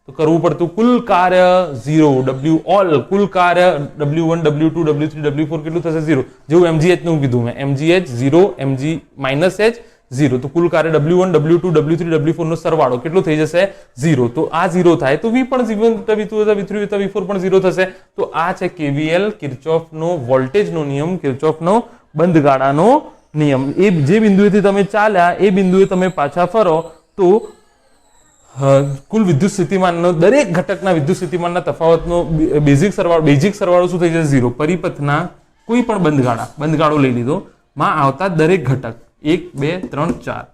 તો કરવું પડતું કુલ કાર્ય 0. W all કુલ કાર્ય W1 W2 W3 W4 કેટલું થશે? 0. જેવું mgh નું કીધું મેં, mgh 0, mg -h 0. તો કુલ કાર્ય W1 W2 W3 W4 નો સરવાળો કેટલો થઈ જશે? 0. તો આ 0 થાય તો V પણ 0, V2 V3 V4 પણ 0 થશે. તો આ છે KVL કિર્ચોફનો વોલ્ટેજનો નિયમ, કિર્ચોફનો બંધ ગાળાનો નિયમ. એ જે બિંદુએથી તમે ચાલ્યા એ બિંદુએ તમે પાછા ફરો તો કુલ વિદ્યુત સ્થિતિમાનનો દરેક ઘટકના વિદ્યુત સ્થિતિમાનના તફાવતનો બેઝિક સરવાળો શું થઈ જશે? 0. પરિપથના કોઈ પણ બંધગાળો લઈ લીધો માં આવતા દરેક ઘટક 1 2 3 4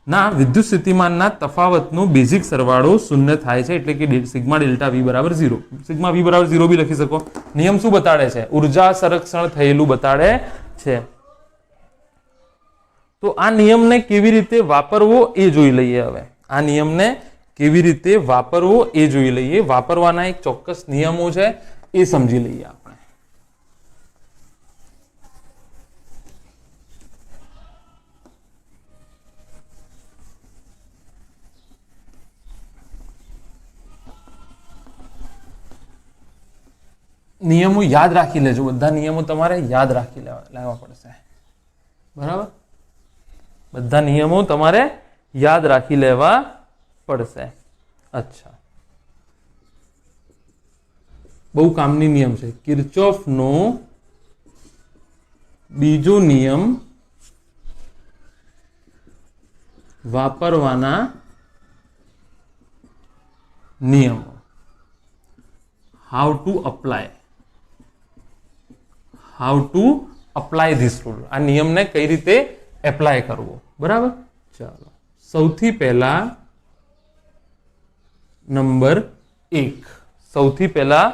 ના વિદ્યુત સ્થિતિમાનના તફાવતનો બેઝિક સરવાળો 0 થાય છે. એટલે કે સિગ્મા ડેલ્ટા V બરાબર 0. સિગ્મા V બરાબર 0 બી લખી શકો. નિયમ શું બતાડે છે? ઉર્જા સંરક્ષણ થયેલું બતાડે છે. તો આ નિયમને કેવી રીતે વાપરવો એ જોઈ લઈએ. હવે આ નિયમને કેવી રીતે વાપરવો એ જોઈ લઈએ. વાપરવાના એક ચોક્કસ નિયમો છે એ સમજી લઈએ આપણે. નિયમો યાદ રાખી લેજો. બધા નિયમો તમારે યાદ રાખી લેવા પડશે. બરાબર? બધા નિયમો તમારે યાદ રાખી લેવા પડશે. અચ્છા, બહુ કામની નિયમ છે. કિર્ચોફનો બીજો નિયમ વાપરવાના નિયમો. How to apply this rule. આ નિયમને કઈ રીતે એપ્લાય કરવો. બરાબર. ચાલો, સૌથી પહેલા નંબર 1. સૌથી પહેલા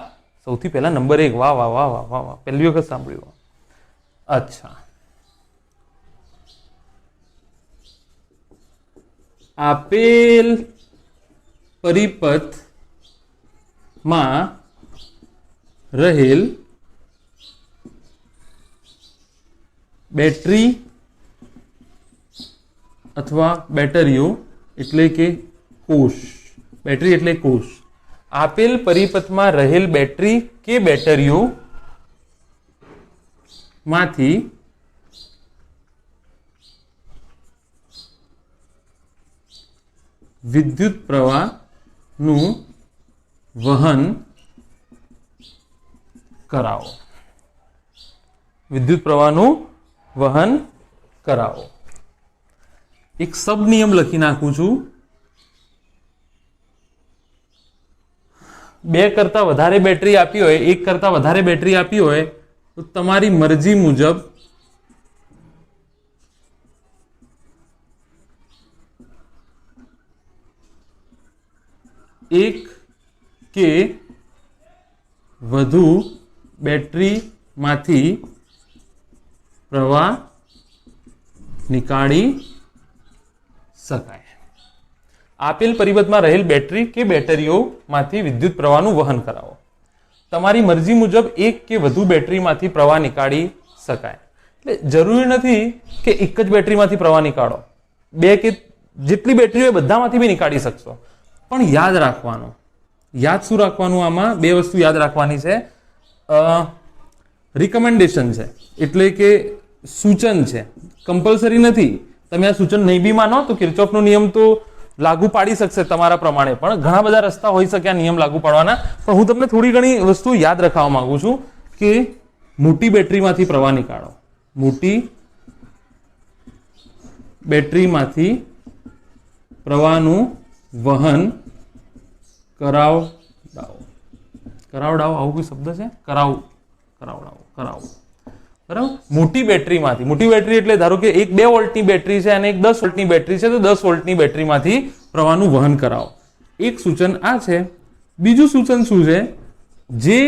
નંબર 1. વાહ વાહ વાહ વાહ વાહ વાહ, પહેલી વખત સાંભળ્યું. અચ્છા, આપેલ પરિપથમાં રહેલ બેટરી અથવા બેટરીઓ એટલે કે કોષ. બેટરી એટલે કોષ. આપેલ પરિપથમાં રહેલ બેટરી કે બેટરીઓ માંથી વિદ્યુત પ્રવાહનું વહન કરાવો. વિદ્યુત પ્રવાહનું વહન કરાવો. એક સબ નિયમ લખી નાખું છું. 2 કરતા વધારે બેટરી આપી હોય, 1 કરતા વધારે બેટરી આપી હોય તો તમારી મરજી મુજબ એક કે વધુ બેટરીમાંથી પ્રવાહ નીકાળી શકાય. આપેલ પરિપથમાં રહેલ બેટરી કે બેટરીઓમાંથી વિદ્યુત પ્રવાહનું વહન કરાવો. તમારી મરજી મુજબ એક કે વધુ બેટરીમાંથી પ્રવાહ નીકાળી શકાય. એટલે જરૂરી નથી કે એક જ બેટરીમાંથી પ્રવાહ નીકાળો. 2 કે જેટલી બેટરી હોય બધામાંથી બી નીકાળી શકશો. પણ યાદ રાખવાનું, શું રાખવાનું? આમાં 2 વસ્તુ યાદ રાખવાની છે. રિકમેન્ડેશન છે, એટલે કે સૂચન છે, કમ્પલસરી નથી. તમે આ સૂચન નહીં બી માનો તો કિર્ચોફનો નિયમ તો લાગુ પાડી શકશે તમારા પ્રમાણે, પણ ઘણા બધા રસ્તા હોઈ શકે આ નિયમ લાગુ પાડવાના. પણ હું તમને થોડી ઘણી વસ્તુ યાદ રખાવવા માંગુ છું કે મોટી બેટરીમાંથી પ્રવાહ નીકાળો. મોટી બેટરીમાંથી પ્રવાહનું વહન કરાવડાવો. આવું કોઈ શબ્દ છે? કરાવડાવો. બરાબર. મોટી બેટરી એટલે ધારો કે એક 2 વોલ્ટની બેટરી છે અને એક 10 વોલ્ટની બેટરી છે, તો 10 વોલ્ટની બેટરીમાંથી પ્રવાહનું વહન કરાવો. એક સૂચન આ છે. બીજું સૂચન શું છે? જે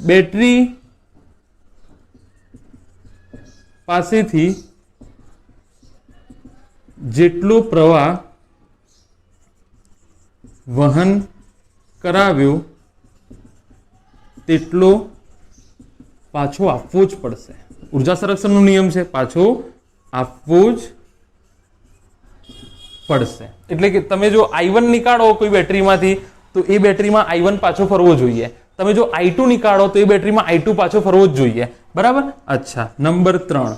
બેટરી પાસેથી જેટલો પ્રવાહ વહન કરાવ્યો તેટલો પાછો આપવો જ પડશે. ઉર્જા સંરક્ષણનો નિયમ છે, પાછો આપવો જ પડશે. એટલે કે તમે જો I1 નીકાળો કોઈ બેટરીમાંથી તો એ બેટરીમાં I1 પાછો ફરવો જોઈએ. તમે જો I2 નીકાળો તો એ બેટરીમાં I2 પાછો ફરવો જ જોઈએ. બરાબર. અચ્છા, નંબર 3.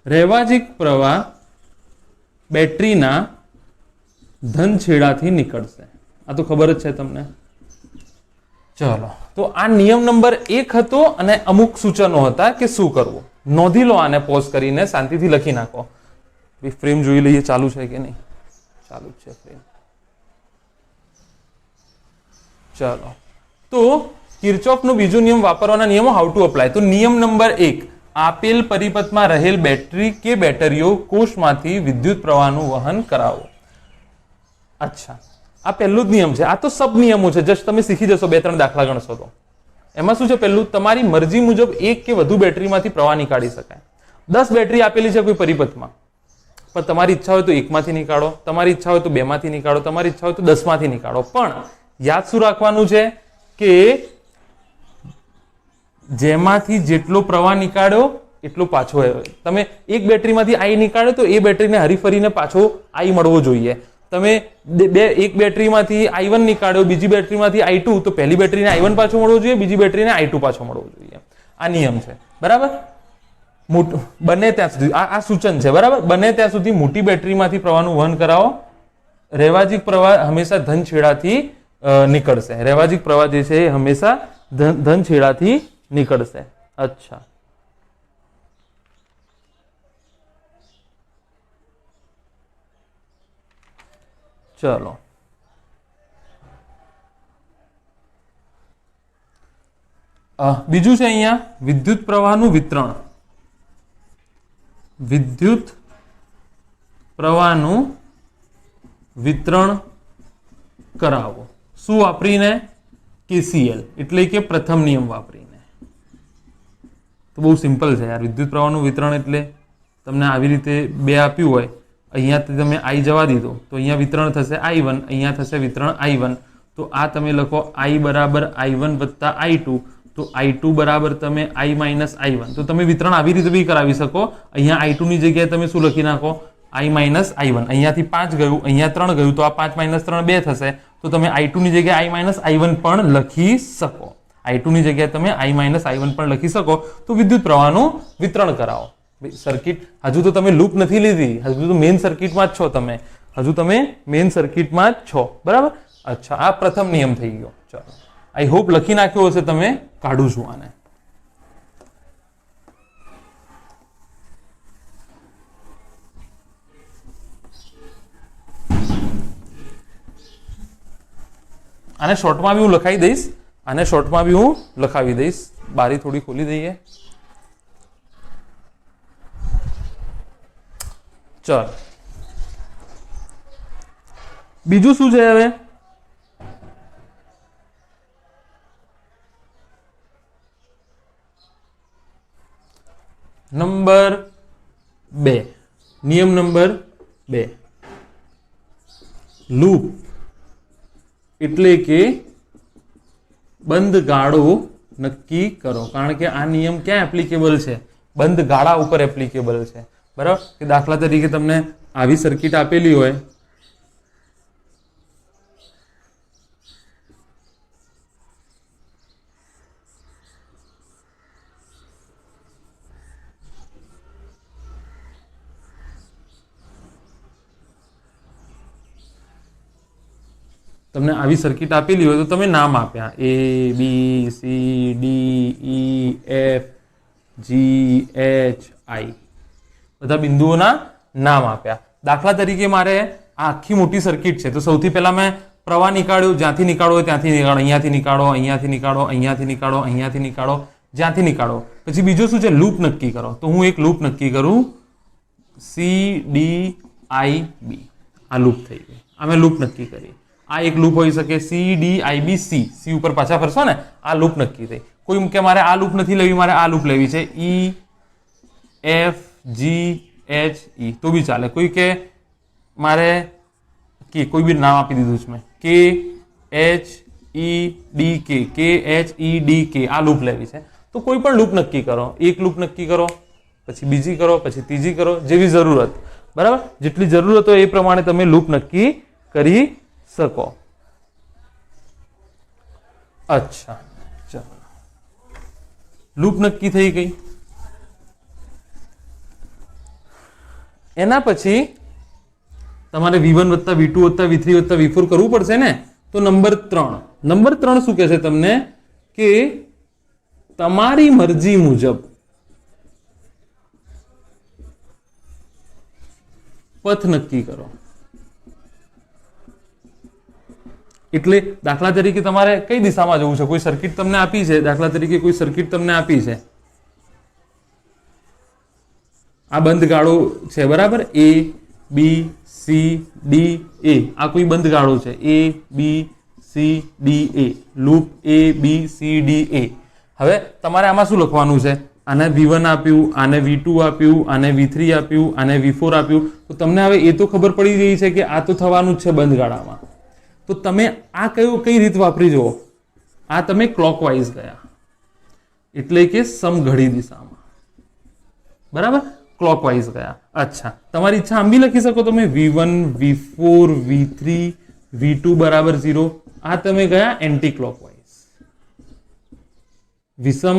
રહેવાજીક પ્રવાહ બેટરીના ધન છેડાથી નીકળશે. આ તો ખબર જ છે તમને. ચલો, તો આ નિયમ નંબર 1 હતો અને અમુક સૂચનો હતા કે શું કરવું. નોંધી લો, આને પોઝ કરીને શાંતિથી લખી નાખો. ફ્રેમ જોઈ લઈએ ચાલુ છે કે નહીં. ચાલુ જ છે ફ્રેમ. ચલો, તો કિર્ચોફનો બીજો નિયમ વાપરવાના નિયમો હાઉ ટુ અપ્લાય. તો નિયમ નંબર 1, આપેલ પરિપથમાં રહેલ બેટરી કે બેટરીઓ કોષમાંથી વિદ્યુત પ્રવાહનું વહન કરાવો. અચ્છા, આ પહેલું જ નિયમ છે. આ તો સબ નિયમો છે, જસ્ટ તમે શીખી જશો 2-3 દાખલા ગણશો તો. એમાં શું છે? પહેલું, તમારી મરજી મુજબ એક કે વધુ બેટરીમાંથી પ્રવાહ નીકાળી શકાય. 10 બેટરી આપેલી છે કોઈ પરિપથમાં, પણ તમારી ઈચ્છા હોય તો 1 માંથી નીકાળો, તમારી ઈચ્છા હોય તો 2 માંથી નીકાળો, તમારી ઈચ્છા હોય તો 10 માંથી નીકાળો. પણ યાદ શું રાખવાનું છે કે જેમાંથી જેટલો પ્રવાહ નીકાળ્યો એટલો પાછો આવ્યો. તમે એક બેટરીમાંથી I નીકાળ્યો તો એ બેટરીને હરીફરીને પાછો I મળવો જોઈએ. તમે એક બેટરીમાંથી I1 નીકાળ્યો, બીજી બેટરીમાંથી I2, તો પહેલી બેટરીને I1 પાછો મળવો જોઈએ, બીજી બેટરીને I2 પાછો મળવો જોઈએ. આ નિયમ છે. બરાબર. બને ત્યાં સુધી આ સૂચન છે. બરાબર. બને ત્યાં સુધી મોટી બેટરીમાંથી પ્રવાહનું વહન કરાવો. રહેવાજીક પ્રવાહ હંમેશા ધન છેડાથી નીકળશે. રહેવાજીક પ્રવાહ જે છે એ હંમેશા ધન છેડાથી નીકળશે. અચ્છા, ચલો બીજું છે અહીંયા વિદ્યુત પ્રવાહનું વિતરણ. વિદ્યુત પ્રવાહનું વિતરણ કરાવો. શું વાપરીને? KCL એટલે કે પ્રથમ નિયમ વાપરીને. તો બહુ સિમ્પલ છે યાર. વિદ્યુત પ્રવાહનું વિતરણ એટલે તમને આવી રીતે બે આપ્યું હોય, અહીંયાથી તમે I જવા દીધો તો અહીંયા વિતરણ થશે I1, અહીંયા થશે વિતરણ I1. તો આ તમે લખો I બરાબર I1 વત્તા I2. તો I2 બરાબર તમે I માઇનસ I1. તો તમે વિતરણ આવી રીતે બી કરાવી શકો. અહીંયા I2 ની જગ્યાએ તમે શું લખી નાખો? I minus I1. અહીંયાથી 5 ગયું, અહીંયા 3 ગયું, તો આ 5 માઇનસ 3 2 થશે. તો તમે I2 ની જગ્યાએ I માઇનસ I1 પણ લખી શકો. I2 ની જગ્યાએ તમે I માઇનસ I1 પણ લખી શકો. તો વિદ્યુત પ્રવાહનું વિતરણ કરાવો. સર્કિટ હજુ તો તમે લૂપ નથી લીધી, હજુ તો મેઇન સર્કિટમાં જ છો તમે. હજુ તમે મેઇન સર્કિટમાં જ છો, બરાબર? અચ્છા, આ પ્રથમ નિયમ થઈ ગયો. ચલો, આઈ હોપ લખી નાખ્યો હશે તમે. કાઢું છું આને. આને શોર્ટમાં બી હું લખાવી દઈશ. આને શોર્ટમાં બી હું લખાવી દઈશ. બારી થોડી ખોલી દઈએ. ચલ, બીજું શું છે હવે? નંબર 2, નિયમ નંબર 2, લૂપ એટલે કે બંધ ગાળો નક્કી કરો. કારણ કે આ નિયમ ક્યાં એપ્લિકેબલ છે? બંધ ગાળા ઉપર એપ્લિકેબલ છે, બરાબર? કે દાખલા તરીકે તમને આવી સર્કિટ આપેલી હોય, તમને આવી સર્કિટ આપેલી હોય તો તમે નામ આપ્યા ABCDEFGHI, બધા બિંદુઓના નામ આપ્યા. દાખલા તરીકે મારે આ આખી મોટી સર્કિટ છે, તો સૌથી પહેલા મેં પ્રવાહ નીકાળ્યો. જ્યાંથી નીકાળો હોય ત્યાંથી નીકાળો. અહીંયાથી નીકાળો, અહીંયાથી નીકાળો, અહીંયાથી નીકાળો, અહીંયાથી નીકાળો, જ્યાંથી નીકાળો. પછી બીજું શું છે? લૂપ નક્કી કરો. તો હું એક લૂપ નક્કી કરું, CDIB. આ લૂપ થઈ ગઈ. આ મેં લૂપ નક્કી કરી. આ એક લૂપ હોઈ શકે CDIBC. C ઉપર પાછા ફરશો ને, આ લૂપ નક્કી થઈ. કોઈ કે મારે આ લૂપ નથી લેવી, મારે આ લૂપ લેવી છે, EFGHE, તો બી ચાલે. કોઈ કે મારે કોઈ બી નામ આપી દીધું છે મેં, KHEDK, આ લૂપ લેવી છે. તો કોઈ પણ લૂપ નક્કી કરો. એક લૂપ નક્કી કરો, પછી બીજી કરો, પછી ત્રીજી કરો, જેવી જરૂરત, બરાબર? જેટલી જરૂરત હોય એ પ્રમાણે તમે લૂપ નક્કી કરી શકો. અચ્છા, ચલો, લૂપ નક્કી થઈ ગઈ. એના પછી તમારે V1 વત્તા V2 વત્તા V3 વત્તા V4 કરવું પડશે ને. તો નંબર 3 શું કહે છે તમને? કે તમારી મરજી મુજબ પથ નક્કી કરો. એટલે દાખલા તરીકે તમારે કઈ દિશામાં જવું છે? કોઈ સર્કિટ તમને આપી છે, દાખલા તરીકે કોઈ સર્કિટ તમને આપી છે, આ બંધ ગાળો છે, બરાબર? ABCDA, આ કોઈ બંધ ગાળો છે, ABCDA, લૂપ ABCDA. હવે તમારે આમાં શું લખવાનું છે? આને V1 આપ્યું, આને V2 આપ્યું, આને V3 આપ્યું, આને V4 આપ્યું. તો તમને હવે એ તો ખબર પડી ગઈ છે કે આ તો થવાનું જ છે બંધ ગાળામાં. તો તમે આ કઈ રીત વાપરી જુઓ. આ તમે ક્લોકવાઇઝ ગયા, એટલે કે સમઘડી દિશામાં, બરાબર? ક્લોકવાઇઝ ગયા. અચ્છા, તમારી ઈચ્છા આમ બી લખી શકો તમે, V1, V4, V3, V2 બરાબર 0. આ તમે ગયા એન્ટી ક્લોકવાઇઝ, વિષમ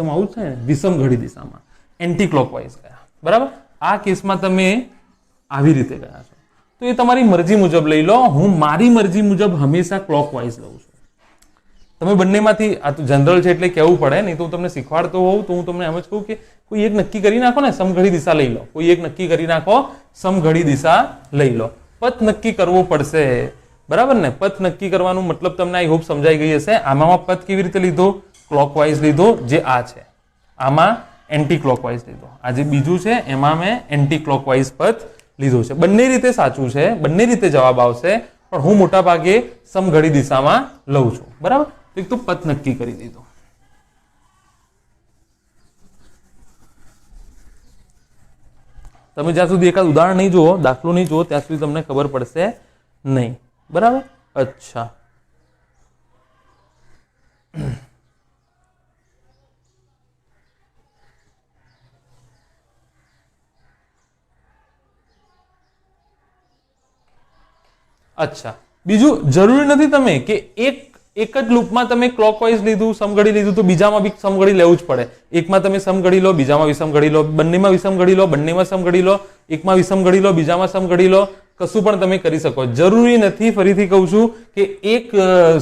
આવું છે ને, વિષમ ઘડી દિશામાં એન્ટી ક્લોકવાઇઝ ગયા, બરાબર? આ કેસમાં તમે આવી રીતે ગયા છો. તો એ તમારી મરજી મુજબ લઈ લો. હું મારી મરજી મુજબ હંમેશા ક્લોકવાઇઝ લઉં છું. તમે બંનેમાંથી, આ તો જનરલ છે એટલે કહેવું પડે, નહીં તો હું તમને શીખવાડતો હોઉં તો હું તમને એમ જ કહું કે કોઈ એક નક્કી કરી નાખો ને, સમઘડી દિશા લઈ લો. કોઈ એક નક્કી કરી નાખો, સમઘડી દિશા લઈ લો. પથ નક્કી કરવો પડશે, બરાબર ને? પથ નક્કી કરવાનું મતલબ તમને આઈ હોપ સમજાઈ ગઈ હશે. આમાં પથ કેવી રીતે લીધો? ક્લોકવાઇઝ લીધો, જે આ છે. આમાં એન્ટી ક્લોકવાઇઝ લીધો. આ જે બીજું છે એમાં મેં એન્ટી ક્લોકવાઇઝ પથ લીધો છે. બંને રીતે સાચું છે, બંને રીતે જવાબ આવશે, પણ હું મોટા ભાગે સમઘડી દિશામાં લઉં છું, બરાબર? તો એક તો પથ નક્કી કરી દીધો. તમે જ્યાં સુધી એકાદ ઉદાહરણ નહીં જુઓ, દાખલો નહીં જુઓ, ત્યાં સુધી તમને ખબર પડશે નહીં, બરાબર? અચ્છા, અચ્છા, બીજું જરૂરી નથી તમે કે એક જ લૂપમાં તમે ક્લોકવાઇઝ લીધું, સમઘડી લીધું, તો બીજામાં બી સમઘડી લેવું જ પડે. એકમાં તમે સમઘડી લો, બીજામાં વિષમઘડી લો, બંનેમાં વિષમઘડી લો, બંનેમાં સમઘડી લો, એકમાં વિષમઘડી લો, બીજામાં સમઘડી લો, કશું પણ તમે કરી શકો. જરૂરી નથી, ફરીથી કહું છું, કે એક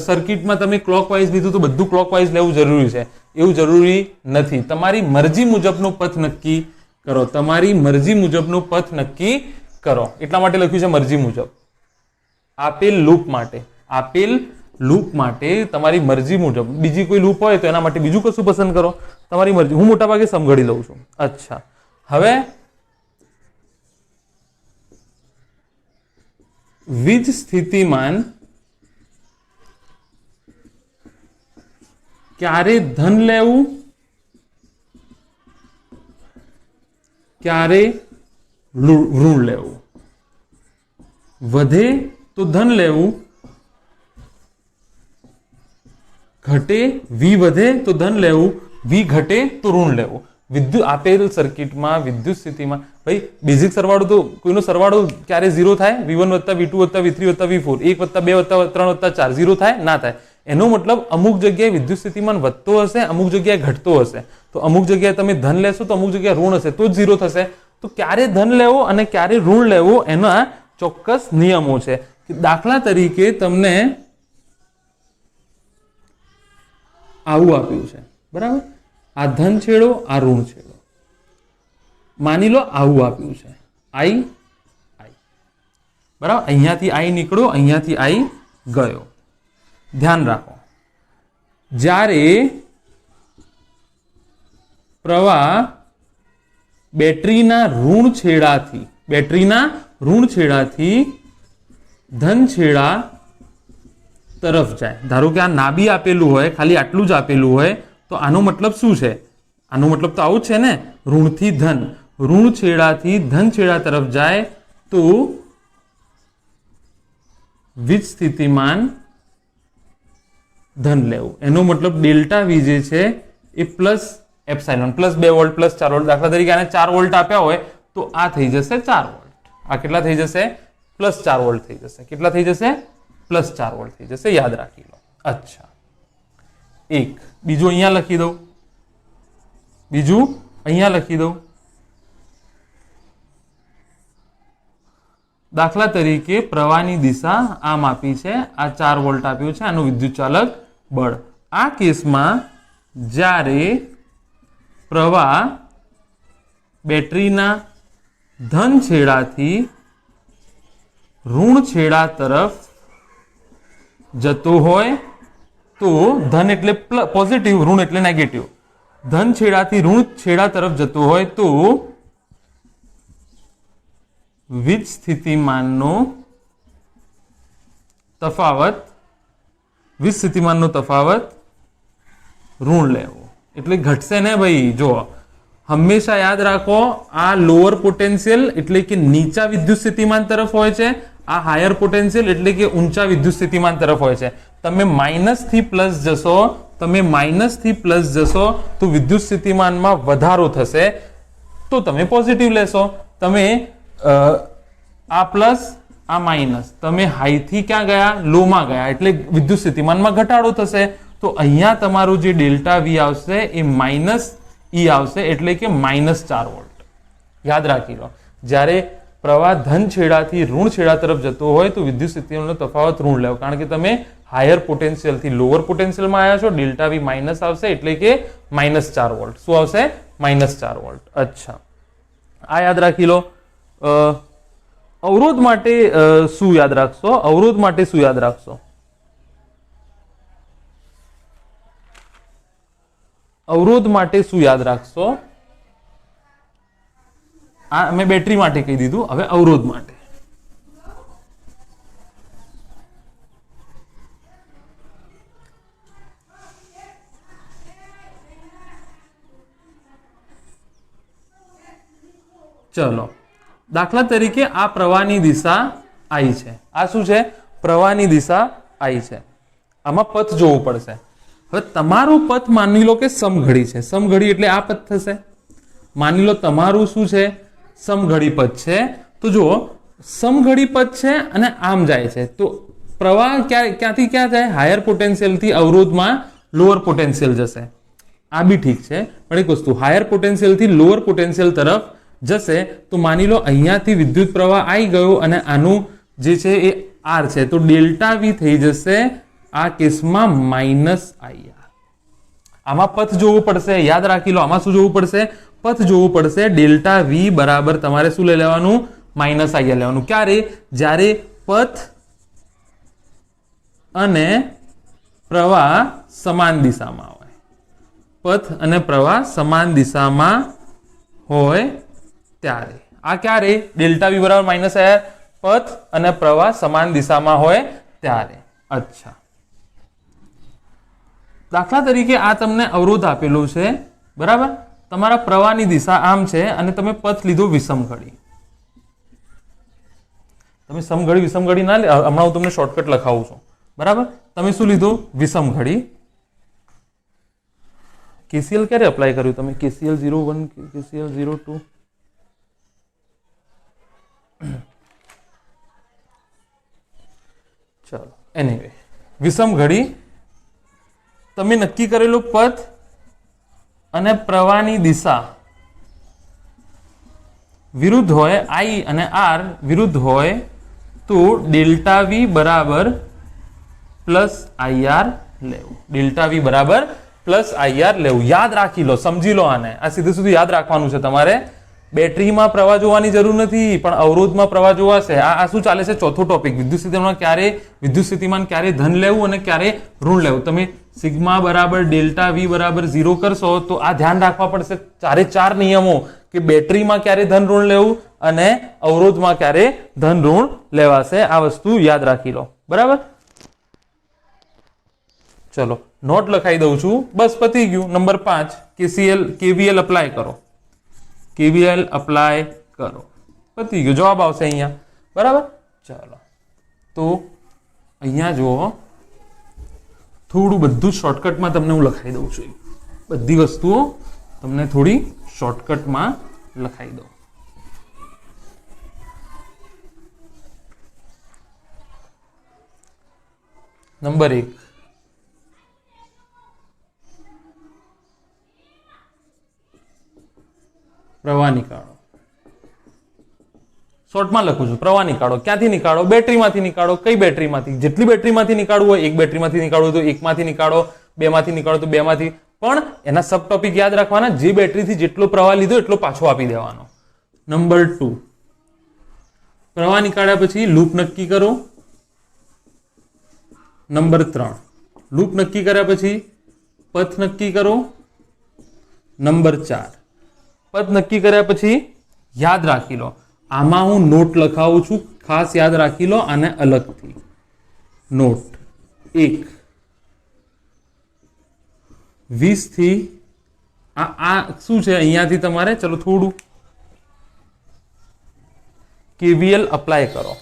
સર્કિટમાં તમે ક્લોકવાઇઝ લીધું તો બધું ક્લોકવાઇઝ લેવું જરૂરી છે. એવું જરૂરી નથી. તમારી મરજી મુજબનો પથ નક્કી કરો. તમારી મરજી મુજબનો પથ નક્કી કરો. એટલા માટે લખ્યું છે મરજી મુજબ. આપેલ લૂપ માટે, આપેલ લૂપ માટે તમારી મરજી મુજબ. બીજી કોઈ લૂપ હોય તો એના માટે બીજું કશું પસંદ કરો, તમારી મરજી. હું મોટા ભાગે સમઘડી લઉં છું. અચ્છા, હવે વીજ સ્થિતિમાન ક્યારે ધન લેવું, ક્યારે ઋણ લેવું? વધે તો ધન લેવું, ઘટે, વી વધે તો ધન લેવું, વી ઘટે તો ઋણ લેવું. વિદ્યુત આપેલ સર્કિટમાં વિદ્યુત સ્થિતિમાં ભાઈ બેઝિક સરવાળો તો કોઈનો સરવાળો ક્યારે 0 થાય? v1 + v2 + v3 + v4, 1 + 2 + 3 + 4, 0 થાય? ના થાય. એનો મતલબ અમુક જગ્યાએ વિદ્યુત સ્થિતિમાન વધતો હશે, અમુક જગ્યાએ ઘટતો હશે. તો અમુક જગ્યાએ તમે ધન લેશો તો અમુક જગ્યાએ ઋણ હશે, તો જ 0 થશે. તો ક્યારે ધન લેવો અને ક્યારે ઋણ લેવો એના ચોક્કસ નિયમો છે. દાખલા તરીકે તમને આવું આપ્યું છે, બરાબર? આ ધન છેડો, આ ઋણ છેડો. માની લો આવું આપ્યું છે, આઈ આઈ, બરાબર? અહીંયાથી આઈ નીકળ્યો, અહીંયાથી આઈ ગયો. ધ્યાન રાખો, જ્યારે પ્રવાહ બેટરીના ઋણ છેડાથી ધન છેડા તરફ જાય. ધારો કે આ નાભી આપેલું હોય, ખાલી આટલું જ આપેલું હોય, તો આનો મતલબ શું છે? આનો મતલબ તો આવું જ છે ને, ઋણથી ધન. ઋણ છેડાથી ધન છેડા તરફ જાય તો વીજ સ્થિતિમાન ધન લેવું. એનો મતલબ ડેલ્ટા વી જે છે એ plus epsilon, plus 2 volt, plus 4 volt. દાખલા તરીકે આને 4 વોલ્ટ આપ્યા હોય તો આ થઈ જશે 4 વોલ્ટ. આ કેટલા થઈ જશે? પ્લસ 4 વોલ્ટ થઈ જશે. કેટલા થઈ જશે? પ્લસ 4 વોલ્ટ થઈ જશે. યાદ રાખી લો. અચ્છા, એક બીજું અહીંયા લખી દઉં, બીજું અહીંયા લખી દઉં. દાખલા તરીકે પ્રવાહની દિશા આમ આપી છે, આ 4 વોલ્ટ આપ્યું છે, આનું વિદ્યુત ચાલક બળ. આ કેસમાં જ્યારે પ્રવાહ બેટરીના ધન છેડાથી ઋણ છેડા તરફ જતો હોય તો, ધન એટલે પોઝિટિવ, ઋણ એટલે નેગેટિવ. ધન છેડાથી ઋણ છેડા તરફ જતો હોય તો વીજ સ્થિતિમાનનો તફાવત ઋણ લેવો. એટલે ઘટશે ને ભાઈ. જો હંમેશા યાદ રાખો, આ લોઅર પોટેન્શિયલ એટલે કે નીચા વિદ્યુત સ્થિતિમાન તરફ હોય છે, આ હાયર પોટેન્શિયલ એટલે કે ઊંચા વિદ્યુત સ્થિતિમાન તરફ હોય છે. તમે માઇનસ થી પ્લસ જશો, તો વિદ્યુત સ્થિતિમાનમાં વધારો થશે, તો તમે પોઝિટિવ લેશો. તમે આ પ્લસ, આ માઇનસ, તમે હાઈ થી ક્યાં ગયા? લો માં ગયા, એટલે વિદ્યુત સ્થિતિમાનમાં ઘટાડો થશે. તો અહીંયા તમારું જે ડેલ્ટા વી આવશે એ માઇનસ ઈ આવશે, એટલે કે -4 વોલ્ટ. યાદ રાખી લો, જ્યારે પ્રવાહ ધન છેડાથી ઋણ છેડા તરફ જતો હોય તો વિદ્યુત સ્થિતિમાનનો તફાવત ઋણ લેવો, કારણ કે તમે હાયર પોટેન્શિયલ થી લોઅર પોટેન્શિયલમાં આવ્યા છો, ડેલ્ટા વી માઇનસ આવશે એટલે કે -4 વોલ્ટ. શું આવશે? -4 વોલ્ટ. અચ્છા, આ યાદ રાખી લો. અવરોધ માટે શું યાદ રાખશો? અવરોધ માટે શું યાદ રાખશો? અવરોધ માટે શું યાદ રાખશો? આ મેં બેટરી માટે કહી દીધું, હવે અવરોધ માટે. ચલો, દાખલા તરીકે આ પ્રવાહની દિશા I છે. આ શું છે? પ્રવાહની દિશા I છે. આમાં પથ જોવું પડશે. હવે તમારું પથ માની લો કે સમઘડી છે. સમઘડી એટલે આ પથ થશે. માની લો તમારું શું છે? સમઘડી પથ છે. તો જુઓ, સમઘડી પથ છે અને આમ જાય છે. તો પ્રવાહ ક્યાંથી ક્યાં જાય? હાયર પોટેન્શિયલ થી અવરોધમાં લોઅર પોટેન્શિયલ જશે. આ બી ઠીક છે, પણ એક વસ્તુ, હાયર પોટેન્શિયલ થી લોઅર પોટેન્શિયલ તરફ જશે તો માની લો અહીંયાથી વિદ્યુત પ્રવાહ આવી ગયો અને આનું જે છે એ R છે, તો ડેલ્ટા વી થઈ જશે આ કેસમાં -IR. આમાં પથ જોવું પડશે, યાદ રાખી લો. આમાં શું જોવું પડશે? પથ જોવું પડશે. ડેલ્ટા વી બરાબર તમારે શું લઈ લેવાનું? -IR લેવાનું. ક્યારે? જ્યારે પથ અને પ્રવાહ સમાન દિશામાં હોય. પથ અને પ્રવાહ સમાન દિશામાં હોય ત્યારે. આ ક્યારે? ડેલ્ટા વી બરાબર -IR, પથ અને પ્રવાહ સમાન દિશામાં હોય ત્યારે. અચ્છા, દાખલા તરીકે આ તમને અવરોધ આપેલો છે, બરાબર? તમારા પ્રવાહની દિશા આમ છે અને તમે પથ લીધો વિષમઘડી. તમે સમઘડી વિષમઘડી ના લે, હમણાં હું તમને શોર્ટકટ લખાવું છું, બરાબર? તમે શું લીધું? વિષમઘડી. KCL ક્યારે અપ્લાય કર્યું તમે? KCL 01, KCL 02? ચલો, એનીવે, વિષમઘડી. તમે નક્કી કરેલું પથ અને પ્રવાહની દિશા વિરુદ્ધ હોય, I અને R વિરુદ્ધ હોય, તો ડેલ્ટા વી બરાબર +IR લેવું. ડેલ્ટા વી બરાબર +IR લેવું. યાદ રાખી લો, સમજી લો આને. આ સીધું સીધું યાદ રાખવાનું છે તમારે. બેટરીમાં પ્રવાહ જોવાની જરૂર નથી, પણ અવરોધમાં પ્રવાહ જોવાશે. આ શું ચાલે છે? ચોથો ટોપિક. વિદ્યુત સ્થિતિમાન ક્યારે ધન લેવું અને ક્યારે ઋણ લેવું. તમે સિગ્મા બરાબર ડેલ્ટા વી બરાબર 0 કરશો તો આ ધ્યાન રાખવા પડશે. 4 નિયમો, કે બેટરીમાં ક્યારે ધન ઋણ લેવું અને અવરોધમાં ક્યારે ધન ઋણ લેવાશે. આ વસ્તુ યાદ રાખી લો, બરાબર? ચલો, નોટ લખાઈ દઉં છું. બસ પતી ગયું. નંબર 5, KVL અપ્લાય કરો. KVL અપ્લાય કરો. પતી ગયું. જવાબ આવશે અહીંયા, બરાબર? ચાલો, તો અહીંયા જુઓ, થોડું બધું શોર્ટકટમાં તમને હું લખાઈ દઉં છું. બધી વસ્તુઓ તમને થોડી શોર્ટકટમાં લખાઈ દઉં. નંબર 1, પ્રવાહ નીકાળો. શોર્ટમાં લખું છું. પ્રવાહ નીકાળો. ક્યાંથી નીકાળો? બેટરીમાંથી નીકાળો. કઈ બેટરીમાંથી? જેટલી બેટરીમાંથી નીકાળવું હોય, એક બેટરીમાંથી નીકાળવું તો એકમાંથી નીકાળો, બેમાંથી નીકાળો તો બેમાંથી. પણ એના સબ ટોપિક યાદ રાખવાના. જે બેટરીથી જેટલો પ્રવાહ લીધો એટલો પાછો આપી દેવાનો. નંબર 2, પ્રવાહ નીકાળ્યા પછી લૂપ નક્કી કરો. નંબર 3, લૂપ નક્કી કર્યા પછી પથ નક્કી કરો. નંબર 4, પથ નક્કી કર્યા પછી યાદ રાખી લો. આમાં હું નોટ લખાવું છું, ખાસ યાદ રાખી લો. આને અલગથી નોટ. 1, 20 થી આ શું છે? અહીંયાથી તમારે ચલો થોડું KVL અપ્લાય કરો.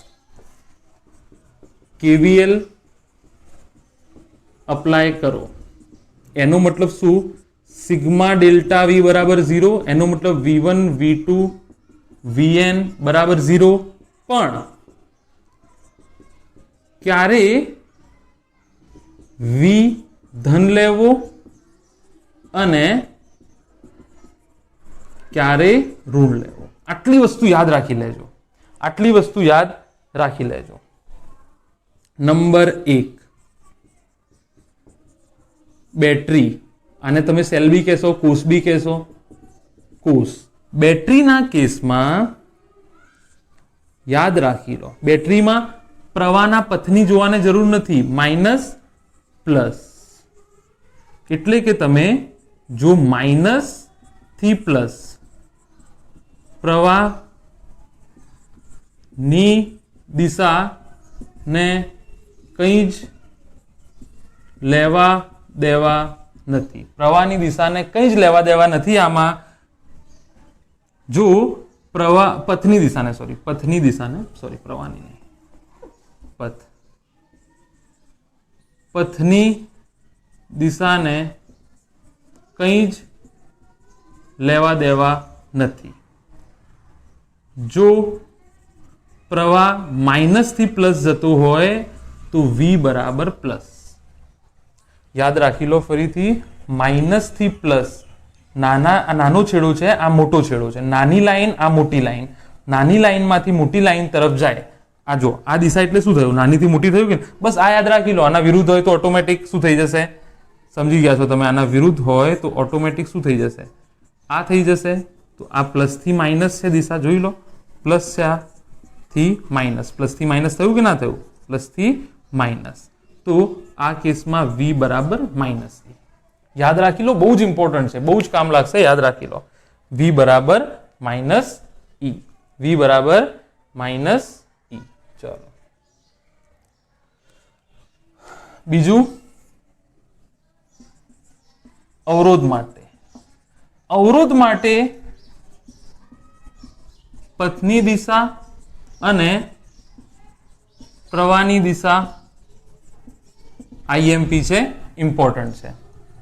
KVL અપ્લાય કરો એનો મતલબ શું? સિગ્મા ડેલ્ટા વી બરાબર 0, એનો મતલબ V1 V2 Vn બરાબર 0. પણ ક્યારે V ધન લેવો અને ક્યારે ઋણ લેવો. આટલી વસ્તુ યાદ રાખી લેજો. આટલી વસ્તુ યાદ રાખી લેજો. નંબર 1, બેટરી, આને તમે સેલ બી કહેશો, કોષ બી કહેશો, કોષ. બેટરીના કેસમાં યાદ રાખી લો, બેટરીમાં પ્રવાહના પથની જોવાને જરૂર નથી, માઇનસ પ્લસ. એટલે કે તમે જો માઇનસ થી પ્લસ પ્રવાહની દિશાને કંઈ જ લેવા દેવા નથી, પ્રવાહની દિશાને કંઈ જ લેવા દેવા નથી આમાં. જો પ્રવાહ પથની દિશાને પ્રવાહની નહીં, પથની દિશાને કંઈ જ લેવા દેવા નથી. જો પ્રવાહ માઇનસ થી પ્લસ જતો હોય તો V બરાબર પ્લસ. યાદ રાખી લો ફરીથી, માઇનસ થી પ્લસ, નાનો છેડો છે, આ મોટો છેડો છે, નાની લાઈન આ મોટી લાઈન, નાની લાઈનમાંથી મોટી લાઈન તરફ જાય. આ જો આ દિશા એટલે શું થયું, નાનીથી મોટી થયું કે બસ આ યાદ રાખી લો. આના વિરુદ્ધ હોય તો ઓટોમેટિક શું થઈ જશે, સમજી ગયા છો તમે, આના વિરુદ્ધ હોય તો ઓટોમેટિક શું થઈ જશે, આ થઈ જશે. તો આ પ્લસ થી માઇનસ છે દિશા, જોઈ લો, પ્લસ છે આ થી માઇનસ, પ્લસ થી માઇનસ થયું કે ના થયું, પ્લસ થી માઇનસ. તો આ કેસમાં V બરાબર માઇનસ. યાદ રાખી લો, બહુ જ ઇમ્પોર્ટન્ટ છે, બહુ જ કામ લાગશે, યાદ રાખી લો. V બરાબર માઇનસ E, V બરાબર માઇનસ E. ચલો બીજું, અવરોધ માટે. અવરોધ માટે પથની દિશા અને પ્રવાહની દિશા IMP છે, ઇમ્પોર્ટન્ટ છે.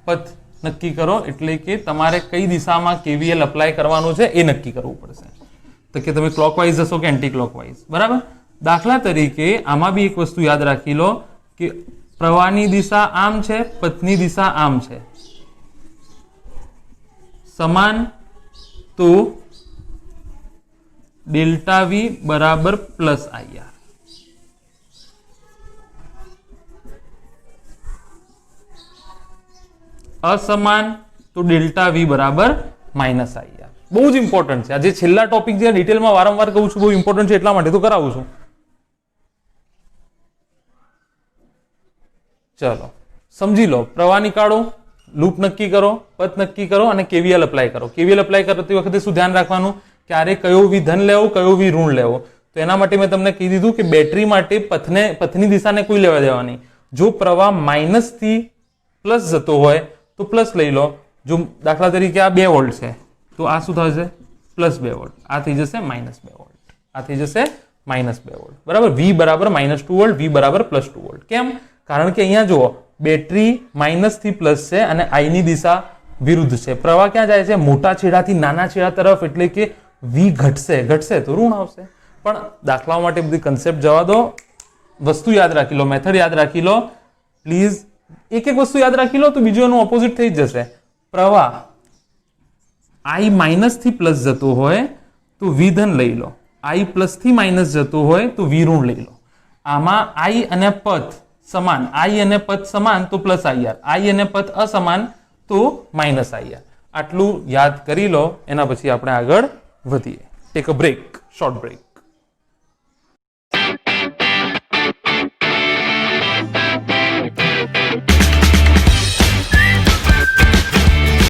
પથ નક્કી કરો એટલે કે તમારે કઈ દિશામાં KVL અપ્લાય કરવાનું છે એ નક્કી કરવું પડશે. તો કે તમે ક્લોકવાઇઝ જશો કે એન્ટી ક્લોકવાઇઝ, બરાબર. દાખલા તરીકે આમાં બી એક વસ્તુ યાદ રાખી લો કે પ્રવાહની દિશા આમ છે, પથની દિશા આમ છે, સમાન, તો ડેલ્ટા V બરાબર પ્લસ IR. અસમાન તો ડેલ્ટા V બરાબર માઇનસ IR. બહુ જ ઇમ્પોર્ટન્ટ છે. આ જે છેલ્લા ટોપિક જે ડિટેલમાં વારંવાર કહું છું, બહુ ઇમ્પોર્ટન્ટ છે એટલા માટે તો કરાવું છું. ચલો સમજી લો, પ્રવાહ નીકાળો, લૂપ નક્કી કરો, પથ નક્કી કરો અને KVL અપ્લાય કરો. KVL અપ્લાય કરતી વખતે શું ધ્યાન રાખવાનું, ક્યારે કયો V ધન લેવો, કયો V ઋણ લેવો. તો એના માટે મેં તમને કહી દીધું કે બેટરી માટે પથની દિશાને કોઈ લેવા દેવા નહીં. જો પ્રવાહ માઇનસ થી પ્લસ જતો હોય તો પ્લસ લઈ લો. જો દાખલા તરીકે આ 2 વોલ્ટ છે તો આ શું થશે, પ્લસ 2 વોલ્ટ. આ થઈ જશે માઇનસ 2 વોલ્ટ, આ થઈ જશે માઇનસ 2 વોલ્ટ, બરાબર. V બરાબર માઇનસ 2 વોલ્ટ, V બરાબર પ્લસ 2 વોલ્ટ. કેમ? કારણ કે અહીંયા જુઓ, બેટરી માઇનસ થી પ્લસ છે અને I ની દિશા વિરુદ્ધ છે. પ્રવાહ ક્યાં જાય છે, મોટા છેડાથી નાના છેડા તરફ, એટલે કે V ઘટશે તો ઋણ આવશે. પણ દાખલાઓ માટે બધી કન્સેપ્ટ જવા દો, વસ્તુ યાદ રાખી લો, મેથડ યાદ રાખી લો પ્લીઝ. એક વસ્તુ યાદ રાખી લો તો બીજું એનું ઓપોઝિટ થઈ જશે. પ્રવાહ I માઇનસ થી પ્લસ જતો હોય તો V ધન લઈ લો, I પ્લસ થી માઇનસ જતો હોય તો V ઋણ લઈ લો. આમાં I અને પથ સમાન, I અને પથ સમાન તો પ્લસ IR, I અને પથ અસમાન તો માઇનસ IR. આટલું યાદ કરી લો, એના પછી આપણે આગળ વધીએ. Take a break, short break.